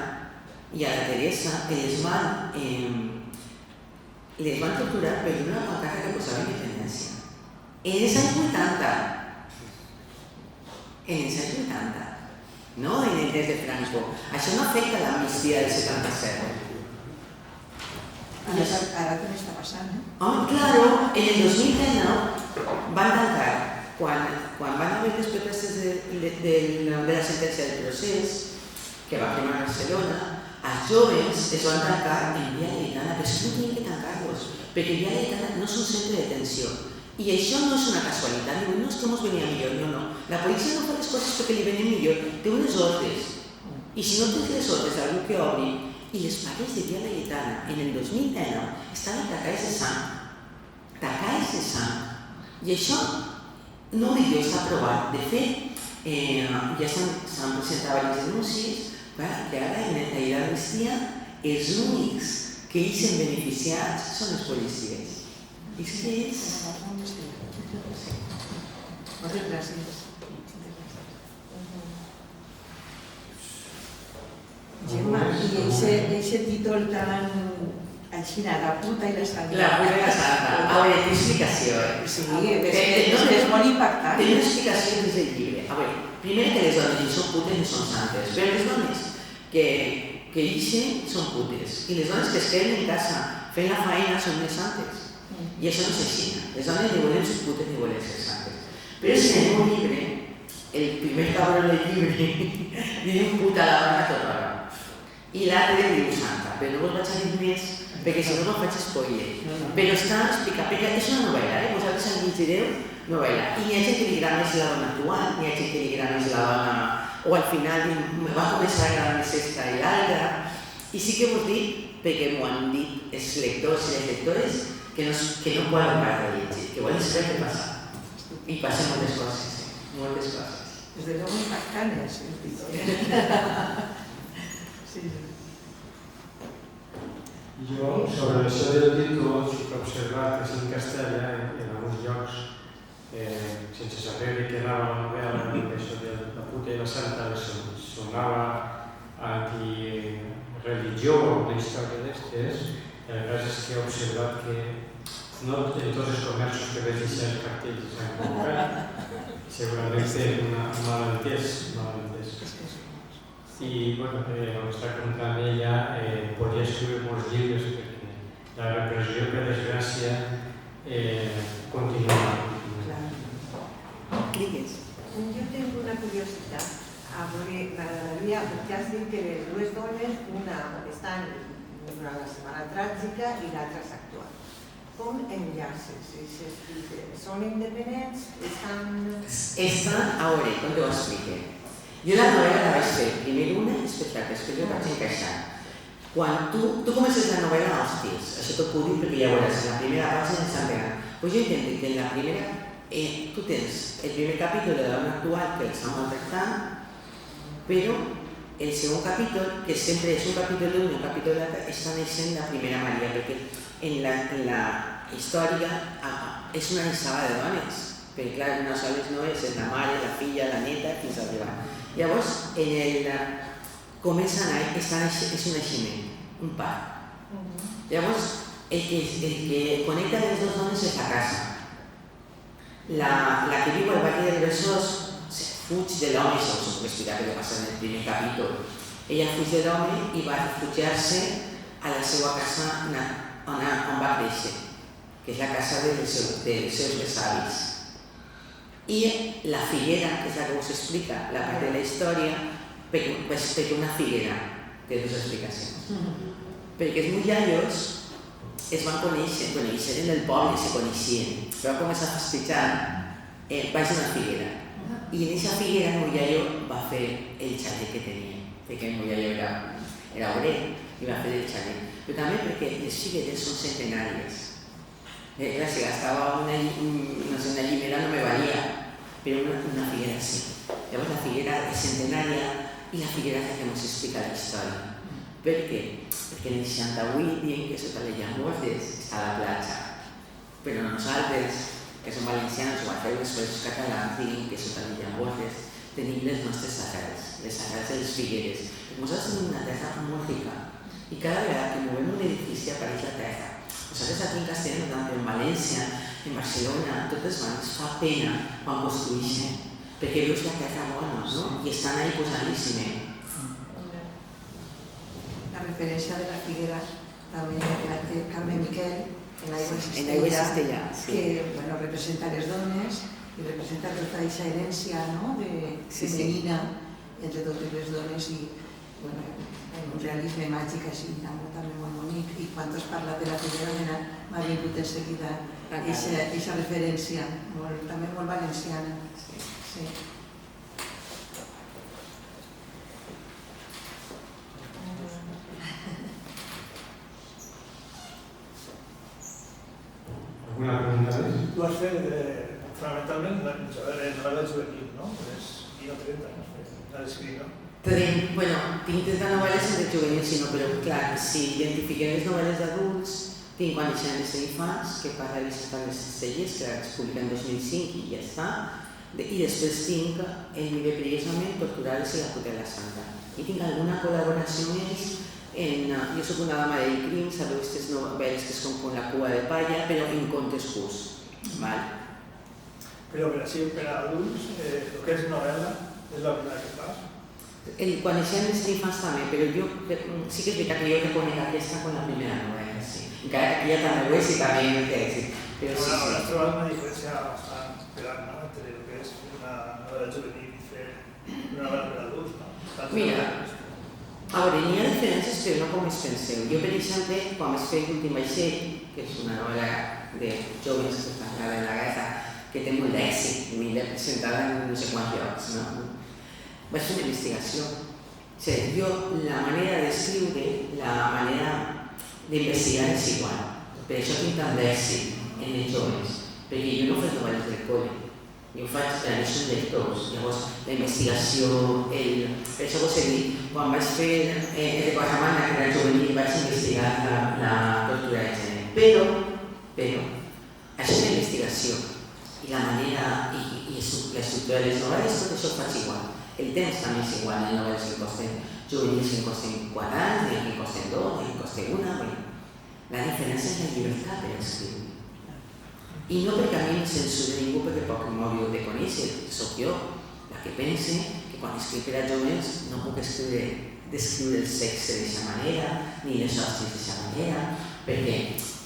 i a la Teresa les van torturar per una pancarta que posava independència. En els anys 80. En els anys 80. No en el temps de Franco. Això no afecta l'amnistia del 77. Ara què m'està passant, Home, claro, en el 2019 van tancar, quan van haver les protestes de la sentència del procés, que va cremar Barcelona, els joves es van tancar en Via Laietana, però no tenien que tancar-los, perquè Via Laietana no és un centre de detenció. I això no és una casualitat, no és que ens venia millor, no. La policia no fa les coses perquè li venen millor, té unes ordres. I si no tens les ordres d'algú que obri, i les pares de Via Laietana en el 2019 estaven tacades de sang. Tacades de sang. I això no ho dic jo, està aprovat. De fet, ja s'han presentat les denúncies que ara en la llei d'amnistia els únics que ells han beneficiat són els policies. És que és... Moltes gràcies. Gemma, i aquest títol tan així, la puta i la santa. La puta i la santa. A veure, té explicació, Sí, és molt impactant. Té una explicació des del llibre. A veure, primer que les dones ni són putes ni són santes, però les dones que ixen són putes. I les dones que es queden en casa fent la feina són més santes. I això no és així. Les dones ni volen ser putes ni volen ser santes. Però és que en el meu llibre, el primer cabrón del llibre, diu puta a la dona tota hora. I l'altre diu santa, però no vos vaig a dir més, perquè si no me'n faig spoiler. Però està explicat, perquè és una novel·la, vosaltres en llegireu novel·la. I n'hi ha gent que li agrada més la dona actual, n'hi ha gent que li agrada més la dona... O al final me va començar a agradar més esta i l'altra. I sí que vos dic, perquè m'ho han dit els lectors i les lectores, que no poden parar de llegir, que volen saber què passa. I passen moltes coses, moltes coses. Des de luego impactant és el títol. Sí. Jo, sobre això del títol, sí que he observat que és en castellà, en alguns llocs, sense saber de què anava la novel·la, això de la puta i la santa, sonava antireligió o una història d'estes. El cas és que he observat que no en tots els comerços que veig deixar els cartells s'han col·locat, segurament té un malentès. I bueno, on està contant ella, podria escriure molts llibres perquè la repressió, per desgràcia, continua. Digues. Jo tinc una curiositat. M'agradaria, perquè has dit que les dues dones, una estan durant la setmana tràgica i l'altra és actual. Com enllaces? Són independents? Esta, ahora, com te ho explique. Jo la novel·la la vaig fer primer una i després jo vaig encaixar. Quan tu comences la novel·la, hòsties, això t'ho puc dir perquè ja veuràs, en la primera pàgina està bé. Pues jo entenc que en la primera tu tens el primer capítol de la dona actual que l'estan maltractant, però el segon capítol, que sempre és un capítol d'un i un capítol de l'altre, està naixent la primera Maria, perquè en la història és una nissaga de dones, perquè clar, una sola no és la mare, la filla, la neta, fins a arribar. Llavors, comença a anar, és un naixement, un part. Llavors, el que connecta les dues dones és la casa. La que viu al barri del Besòs fuig de l'home, això us puc explicar què passa en el primer capítol. Ella fuig de l'home i va refugiar-se a la seva casa on va créixer, que és la casa dels seus besavis. I la figuera, que és la que us explica la part de la història, perquè una figuera té dues explicacions. Perquè els mullallos es van conèixer en el poble, se coneixien, però va començar a festejar baix una figuera. I en aquesta figuera el mullallo va fer el xalet que tenia, perquè el mullallo era obrer i va fer el xalet. Però també perquè les figueres són centenàries. Clar, si gastava una llimera no me valia, però una figuera sí. Llavors la figuera és centenària i la figuera és la que ens explica la història. Per què? Perquè en el 68 diuen que sota les llambordes està la platja, però nosaltres, que som valencians o arreu dels països catalans, diuen que sota les llambordes tenim les nostres arrels, les arrels de les figueres. Nosaltres tenim una terra molt rica i cada vegada que movem un edifici apareix la terra. Nosaltres aquí en Castellà, en València, en Barcelona, totes bandes fa pena quan construeixen, perquè veus la terra bona, no? I estan ahí posadíssimes. La referència de la figuera també la té Carme Miquel en Aigua Cistella, que representa les dones i representa tota aquesta herència femenina entre totes les dones i un realisme màgic així també molt bonic. I quan has parlat de la figuera m'ha vingut en seguida aquesta referència també molt valenciana. Alguna pregunta més? Tu has fet fonamentalment novel·la juvenil, no? I no 30 anys, has escrit, no? Tinc 30 novel·les de juvenils, però clar, si identifiquem les novel·les d'adults, tinc Quan deixem de ser infants, que parla de les celles, que es publica en 2005 i ja està. I després tinc El vive perillosament, Torturades i la puta de la santa. I tinc alguna col·laboració més. Jo soc una dama del crim, sabeu aquestes novel·les que són com La cua de palla, però en contes curts. Però per adults, el que és novel·la és la primera que fas? Quan deixem de ser infants també, però jo sí que és veritat que jo reconec aquesta com la primera novel·la, sí. Encara que aquí ja també ho és i també no té èxit. Però sí. Has trobat una diferència bastant gran, no? Entre el que és una novel·la juvenil i fer una novel·la per adults, no? Mira, a veure, n'hi ha diferències però no com es penseu. Jo, per exemple, quan vaig fer L'últim vaixell, que és una novel·la de joves que parla de la guerra, que té molt d'èxit, m'he presentada en no sé quants llocs, no? Vaig fer una investigació. Jo, la manera d'escriure, la manera d'investigar és igual. Per això tinc tant d'èxit en els joves, perquè jo no faig novel·les del col·le. Jo faig grans lectors, llavors la investigació, per això vos he dit, quan vaig fer el Guatemala, que era juvenil, vaig investigar la tortura de gènere. Però, això és la investigació i la manera i l'estructura de les novel·les, tot això ho faig igual. El temps també és igual, les novel·les que costen juvenils que costen 4 anys, que costen 2, que costen 1. La diferència és la llibertat per escriure. I no perquè a mi em censura ningú, perquè poc m'hauria de conèixer, soc jo la que pense que quan escric per a joves no puc descriure el sexe d'aquesta manera, ni les hòsties d'aquesta manera, perquè,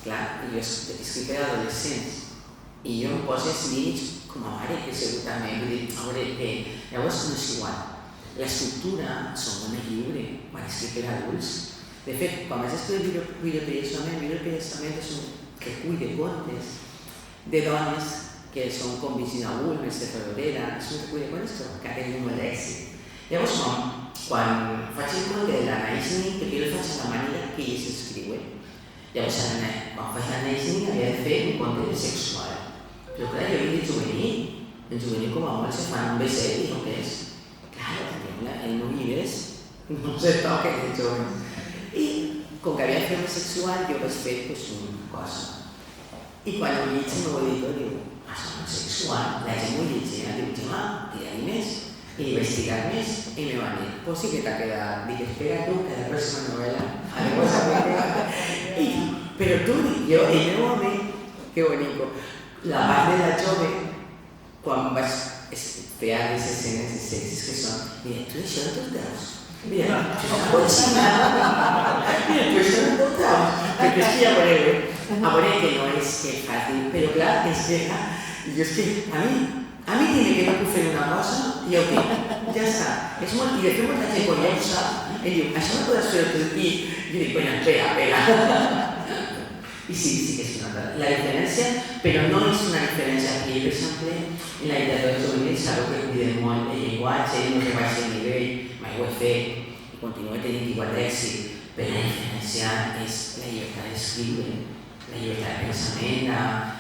clar, jo escric per a adolescents i jo em poso els límits com a mare, que segur també, vull dir, a veure, que llavors no és igual. L'estructura són una lliure quan escric per a adults. De fet, quan vaig escriure videoperiodisme és un recull de contes de dones que són com Virginia Woolf, Mercè Rodoreda, és un recull de contes que ha tingut molt d'èxit. Llavors, quan faig el conte de l'Anaïs Nin, perquè jo el faig a la manera que ells escriuen. Llavors, quan faig l'Anaïs Nin havia de fer un conte sexual. Però clar, jo vinc de juvenil. En juvenil com a molt se fan un beset i no què és. Clar, en no llibres no se toquen de joves. I com que havia de fer un sexual, jo vaig fer una cosa. I quan ho llegeixo el meu editor diu, això no és sexual, la gent ho llegeix, diu, Gemma, tira-hi més, i li vaig tirar més, i me va dir, pues sí que t'ha quedat, dic, espera tu, que la pròxima novel·la haré cosa més. Però tu, jo, el meu home, que bonico, la part de la jove, quan vaig fer les escenes de sexis que són, mira, tu això no te'l veus? Mira, tu això no te'l veus? Perquè és que ja veureu, a veure que no és fàcil, però clar, és que jo és que a mi tiene que no puc fer una cosa i ja ho dic, ja està. És molt, i de fet molta gent quan ja ho sap, em diu, això no podes fer tu i jo dic, bueno, espera. I sí que és una cosa. La diferència, però no és una diferència aquí, per exemple, en la literatura juvenil sabeu que cuidem molt el llenguatge, no que baixi el nivell, mai ho he fet i continuo tenint igual d'èxit, però la diferència és la llibertat d'escriure, la llibertat de pensament,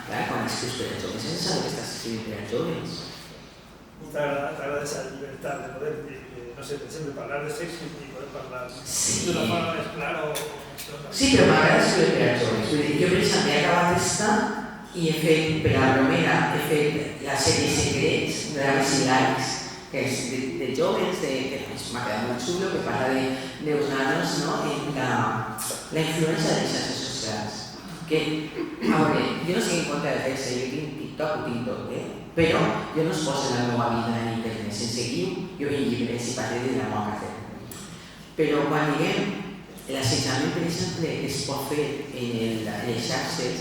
clar, quan escrius per als joves, és el que estàs escrivint per als joves. T'agrada esa libertad de poder, no sé, siempre parlar de sexo y poder parlar de una forma més clara o... Sí, però m'agrada escriure per als joves. Jo, per exemple, he acabat d'estar i he fet, per a Bromera, he fet la sèrie Secrets, de la Messilaris, que és de joves, que m'ha quedat molt xulo, que parla dels nanos, en la influència de les xarxes socials. Que, a veure, jo no sé en contra de fer-se, jo tinc TikTok, ho tinc tot, però jo no es poso la meva vida en internet. Sense guiu, jo vinc llibres i parle de la meva carrera. Però quan diguem, l'assetjament, per exemple, que es pot fer en les xarxes,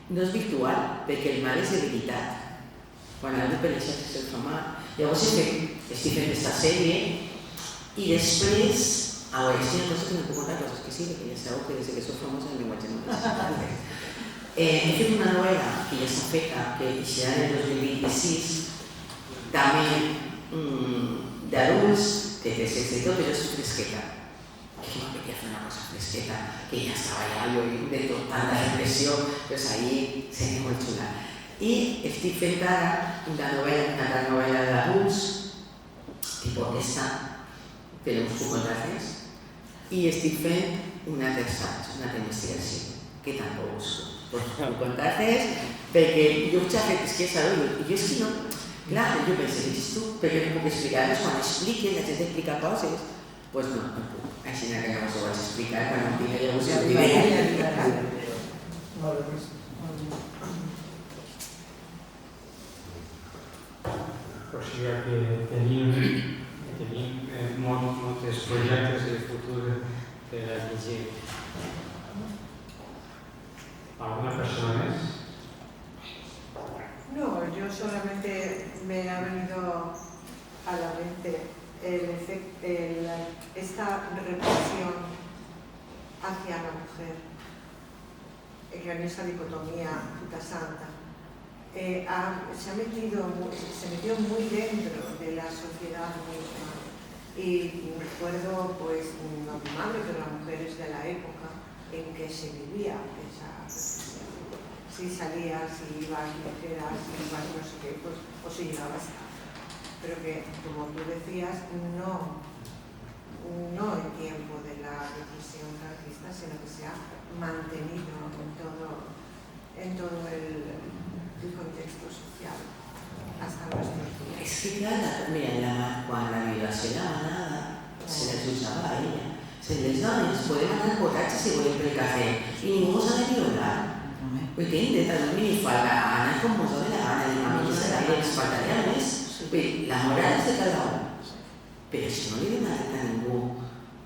no és virtual, perquè el mal és de veritat. Quan algú per les xarxes el fa mal. Llavors estic fent aquesta sèrie i després, a veure, és que hi ha coses que no puc contar, coses que sí, perquè ja sabeu que des que soc famosa el llenguatge no és. He fet una novel·la que ja està feta, que serà en el 2026, també d'adults, que té sexe i tot, però és fresqueta. Que m'apetia fer una cosa fresqueta, que ja estava allà, jo de tot, tanta repressió, doncs ahí seria molt xula. I estic fent ara una novel·la d'adults, tipus aquesta, però uns contrastes, i estic fent una assaig, una investigació, que tampoc busco. Un contrastes, perquè jo ja he fet, és que sabeu, jo és que no, clar, jo penso, dius tu, perquè no puc explicar-les, quan expliquen, la gent explica coses, doncs no puc. Així que llavors ho vaig explicar quan em tinc allà buscar l'idea. O sigui que tenim molts projectes de futur per a llegir. ¿Alguna persona més? No, yo solamente me ha venido a la mente esta represión hacia la mujer, en esa dicotomía puta santa, se metió muy dentro de la sociedad misma. Y recuerdo, pues, no mi madre, pero las mujeres de la época en que se vivía esa represión. si salías, si ibas ligera, si ibas no sé qué, pues, o si llegabas tarde. Pero que, como tú decías, no el tiempo de la represión franquista, sino que se ha mantenido en todo el contexto social hasta nuestros días. Es que claro, mira, cuando la violació la manada, se la jutjava a ella. Les dones podem anar borratxes si volem pel cafè i ningú mos ha de violar. Perquè hem de tenir minifalda, anar com mos doni la gana, de mamí serà i ens faltaria més. La moral és de cada un. Però si no li donem a ningú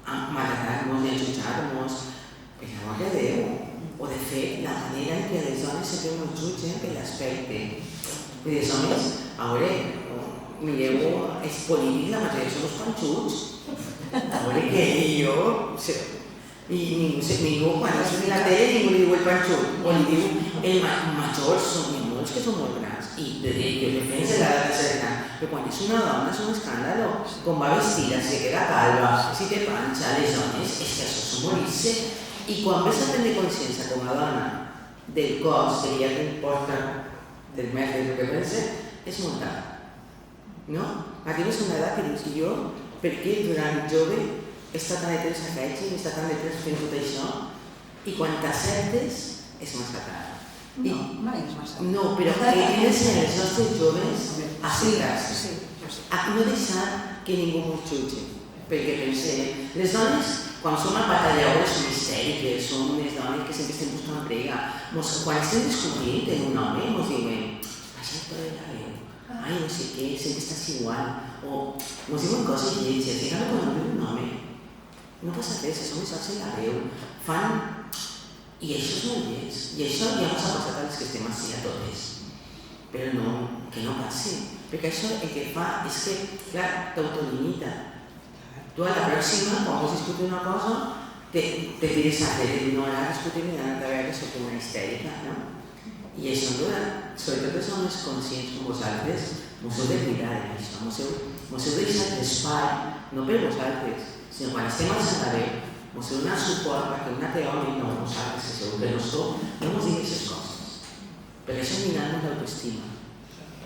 maltratar-nos ni jutjar-nos, per l'amor de Déu, o de fet, la manera en què les dones sempre no jutgen per l'aspecte. I els homes, a veure, mireu, és polític, la majoria són els panxuts. A veure que jo... Ningú, quan es mira la tele, ningú li diu el panxut, o li diu el major, són molts que són molt grans, i jo defensa l'edat de ser gran, però quan és una dona és un escàndalo, com va vestida, si queda calva, si té panxa, les dones, és que això és morir-se. I quan ves a prendre consciència com a dona del cos que ja t'importa, del més del que pensa, és molt tard. No? Arribes a una edat que dius, jo, perquè durant jove he estat tan de temps a Caixi, he estat tan de temps fent tot això, i quan t'acertes és massa tard. No, mai és massa tard. No, però que tens en els nostres joves a citar-se. No deixar que ningú mos jutge, perquè pensem, les dones, quan som a batalladores, som histèriques, som unes dones que sempre estem buscant prega. Quan estem descobrint en un home, mos diuen, baixa el to de la veu, ai, no sé què, sempre estàs igual, o mos diuen coses lletges, i cada quan diu un home, no passa res, som sols en la veu, fan... I això és molt lleig, i això ja ens ha passat a les que estem així a totes. Però no, que no passi, perquè això el que fa és que, clar, t'autolimita. Tu a la pròxima, quan vols discutir una cosa, te tires a fer una hora discutir i anar a veure que soc una histèrica, no? I això, sobretot els homes conscients com vosaltres, mos heu de cuidar d'això, mos heu deixat l'espai, no per vosaltres, sinó quan estem al Santaré, mos heu donat suport perquè un altre home, no vosaltres, que segur que no sou, no mos digui aquestes coses. Perquè això és mirar-nos l'autoestima.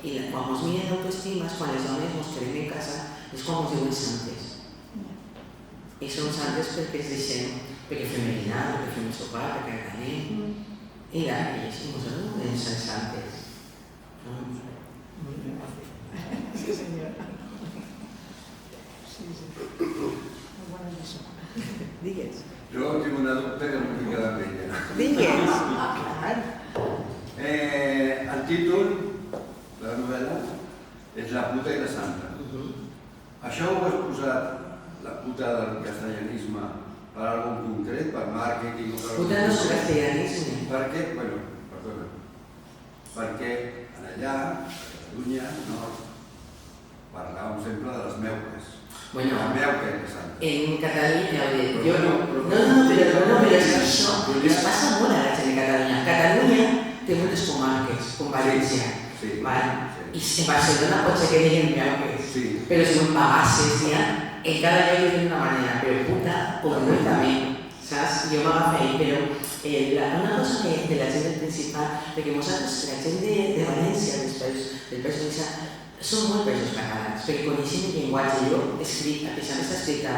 I quan mos miren l'autoestima és quan les dones mos quedem en casa, és quan mos diuen santes. I som santes perquè es deixem, perquè fem merinar, perquè fem el sopar, perquè anem. I nosaltres no podem ser santes. Sí, senyor. Sí, sí. Molt bona lliçó. Digues. Jo tinc una dubte que no m'he quedat amb ella. Digues. El títol de la novel·la és La puta i la santa. Això ho has posat, la puta del castellanisme, per algun concret, per màrqueting o per algun Puta no és castellanisme. Per què? Bueno, perdona. Perquè en allà, a Catalunya, no, parlàvem sempre de les meuques. Bueno, la meuca i la santa. En Catalunya, jo no, però és que això es passa molt a la gent de Catalunya. Catalunya té moltes comarques, com València, Sí. i en Barcelona pot ser que diguen meuques, Sí. però si no pagasses ja, en cada lloc hi d'una manera, però puta, completament, saps? Jo m'agafo ahí, però una cosa que de la gent del Principat, perquè nosaltres, la gent de València, del País Valencià, són molt països catalans, perquè coneixem el llenguatge. Jo escric, a pesar d'estar escrita,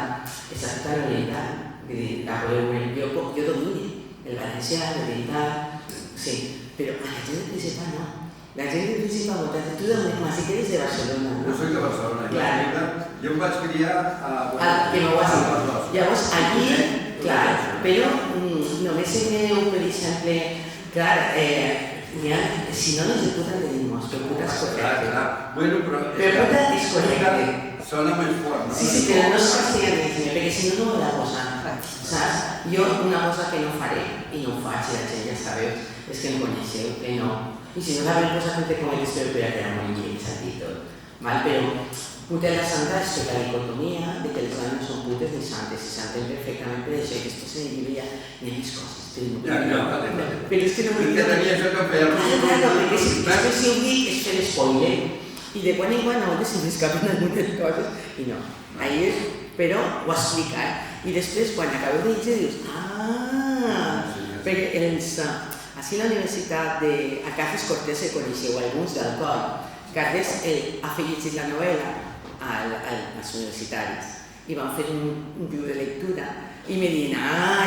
està tota l'oriental, jo domine el valencià, l'oriental, sí, però a la gent del Principat no. La gent del Principat no, tu si que eres de Barcelona, no? Jo soc de Barcelona. Clar. Jo em vaig criar a... Que no ho has dit. Llavors, aquí, clar, però només aneu, per exemple, clar, si no, no és de puta de dimos, però puta és correcte. Bueno, però puta és correcte. Sona més fort, no? Sí, però no és castellanisme, perquè si no, no ho he de posar. Saps? Jo una cosa que no faré, i no ho faig, la gent ja sabeu, és que em coneixeu, que no. I si no l'havem posat entre com el espero per a que era molt interessant i tot. Però puta i la santa és que la dicotomia de que les dones són putes i santes, i s'entén perfectament per això, que esto se llibre ja n'hi ha més coses. Però és que no m'ho dic. tenia això que feia... Claro, perquè si ho dic és fer spoiler. I de quan en quan a vegades se m'escapen algunes coses, i no. Ahí és, però ho explicar. I després, quan acabeu de llegir, dius, perquè Així la Universitat de Carles Cortés se coneixeu alguns del cor. Carles ha fet llegir la novel·la als universitaris i van fer un club de lectura i me diuen,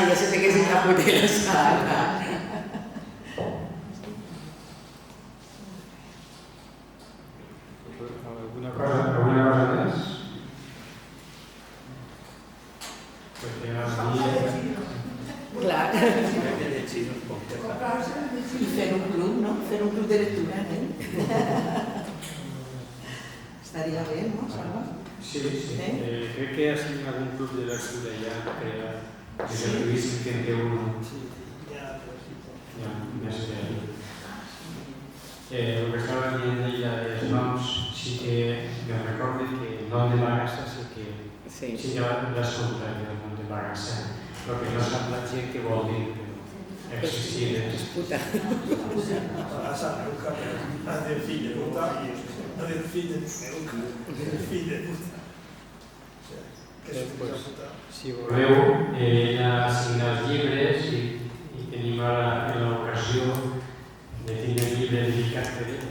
ja sé que és una putera sala. Alguna cosa més? Clar. I fer un club, no? Fer un club de lectura, Estaria bé, no, Salva? Sí. Crec que ha sigut algun club de lectura ja creat. Desde el turismo que entre uno. Ya, més de... Lo que estava dient ella dels noms, sí que me recordo que el nom de Bagassa sí que l'escoltat del nom de Bagassa, però que no sap la gent què vol dir, però existir és disputa. Bagassa, Meuca, ha de fill de puta i no del fill de Meuca, del fill de puta. Si voleu, ella signa els llibres i tenim ara l'ocasió de tindre el llibre dedicat per ell.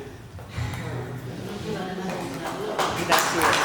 Gràcies.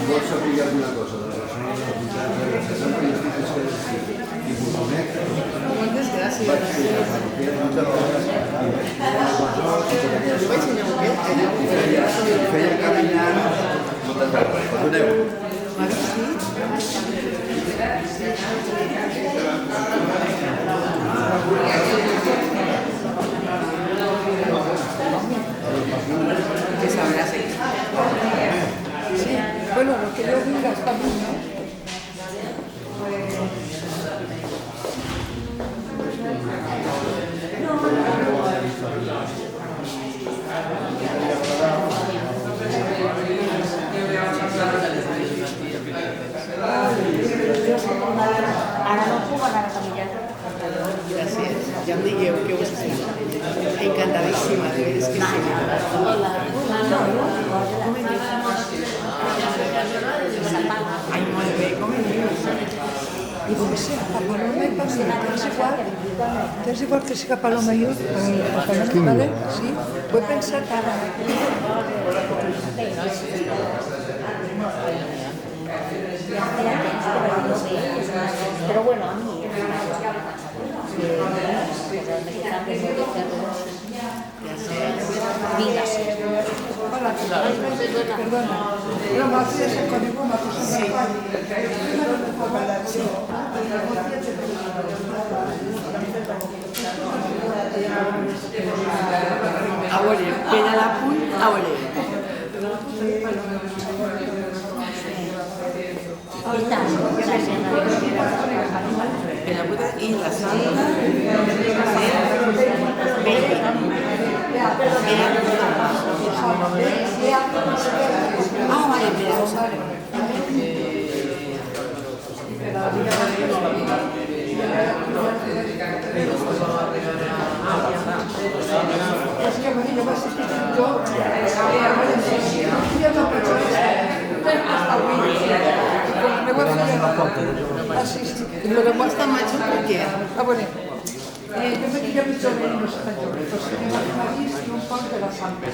Vols saber alguna cosa de la persona de la puntata, que sempre hi estic escrit i m'ho conec. Moltes gràcies. Vaig fer la parroquia moltes hores i feia caminant. Moltes gràcies. Perdoneu. Que sabràs. Sí, bueno, lo que yo diga está bien, ¿no? Ara no puc anar a caminar. Gràcies. Ja em digueu què us sembla. Encantadíssima, de veres que sí. Ai, molt bé, com en dius? Digo que sea Paloma y Pamela, que es igual que sea Paloma y yo, ¿vale? Sí, voy a pensar cada... Pero bueno, a mí Perdona, pero me hacías el código, me hacías el A veure, per a l'apunt, a veure. En la puta y la santa vale, Es que me digo, vas a escribir yo, me voy a hacer así, sí. Lo que cuesta macho porque Bueno, yo me quería mucho ver los españoles, los señores Marís y un poco de la Santa.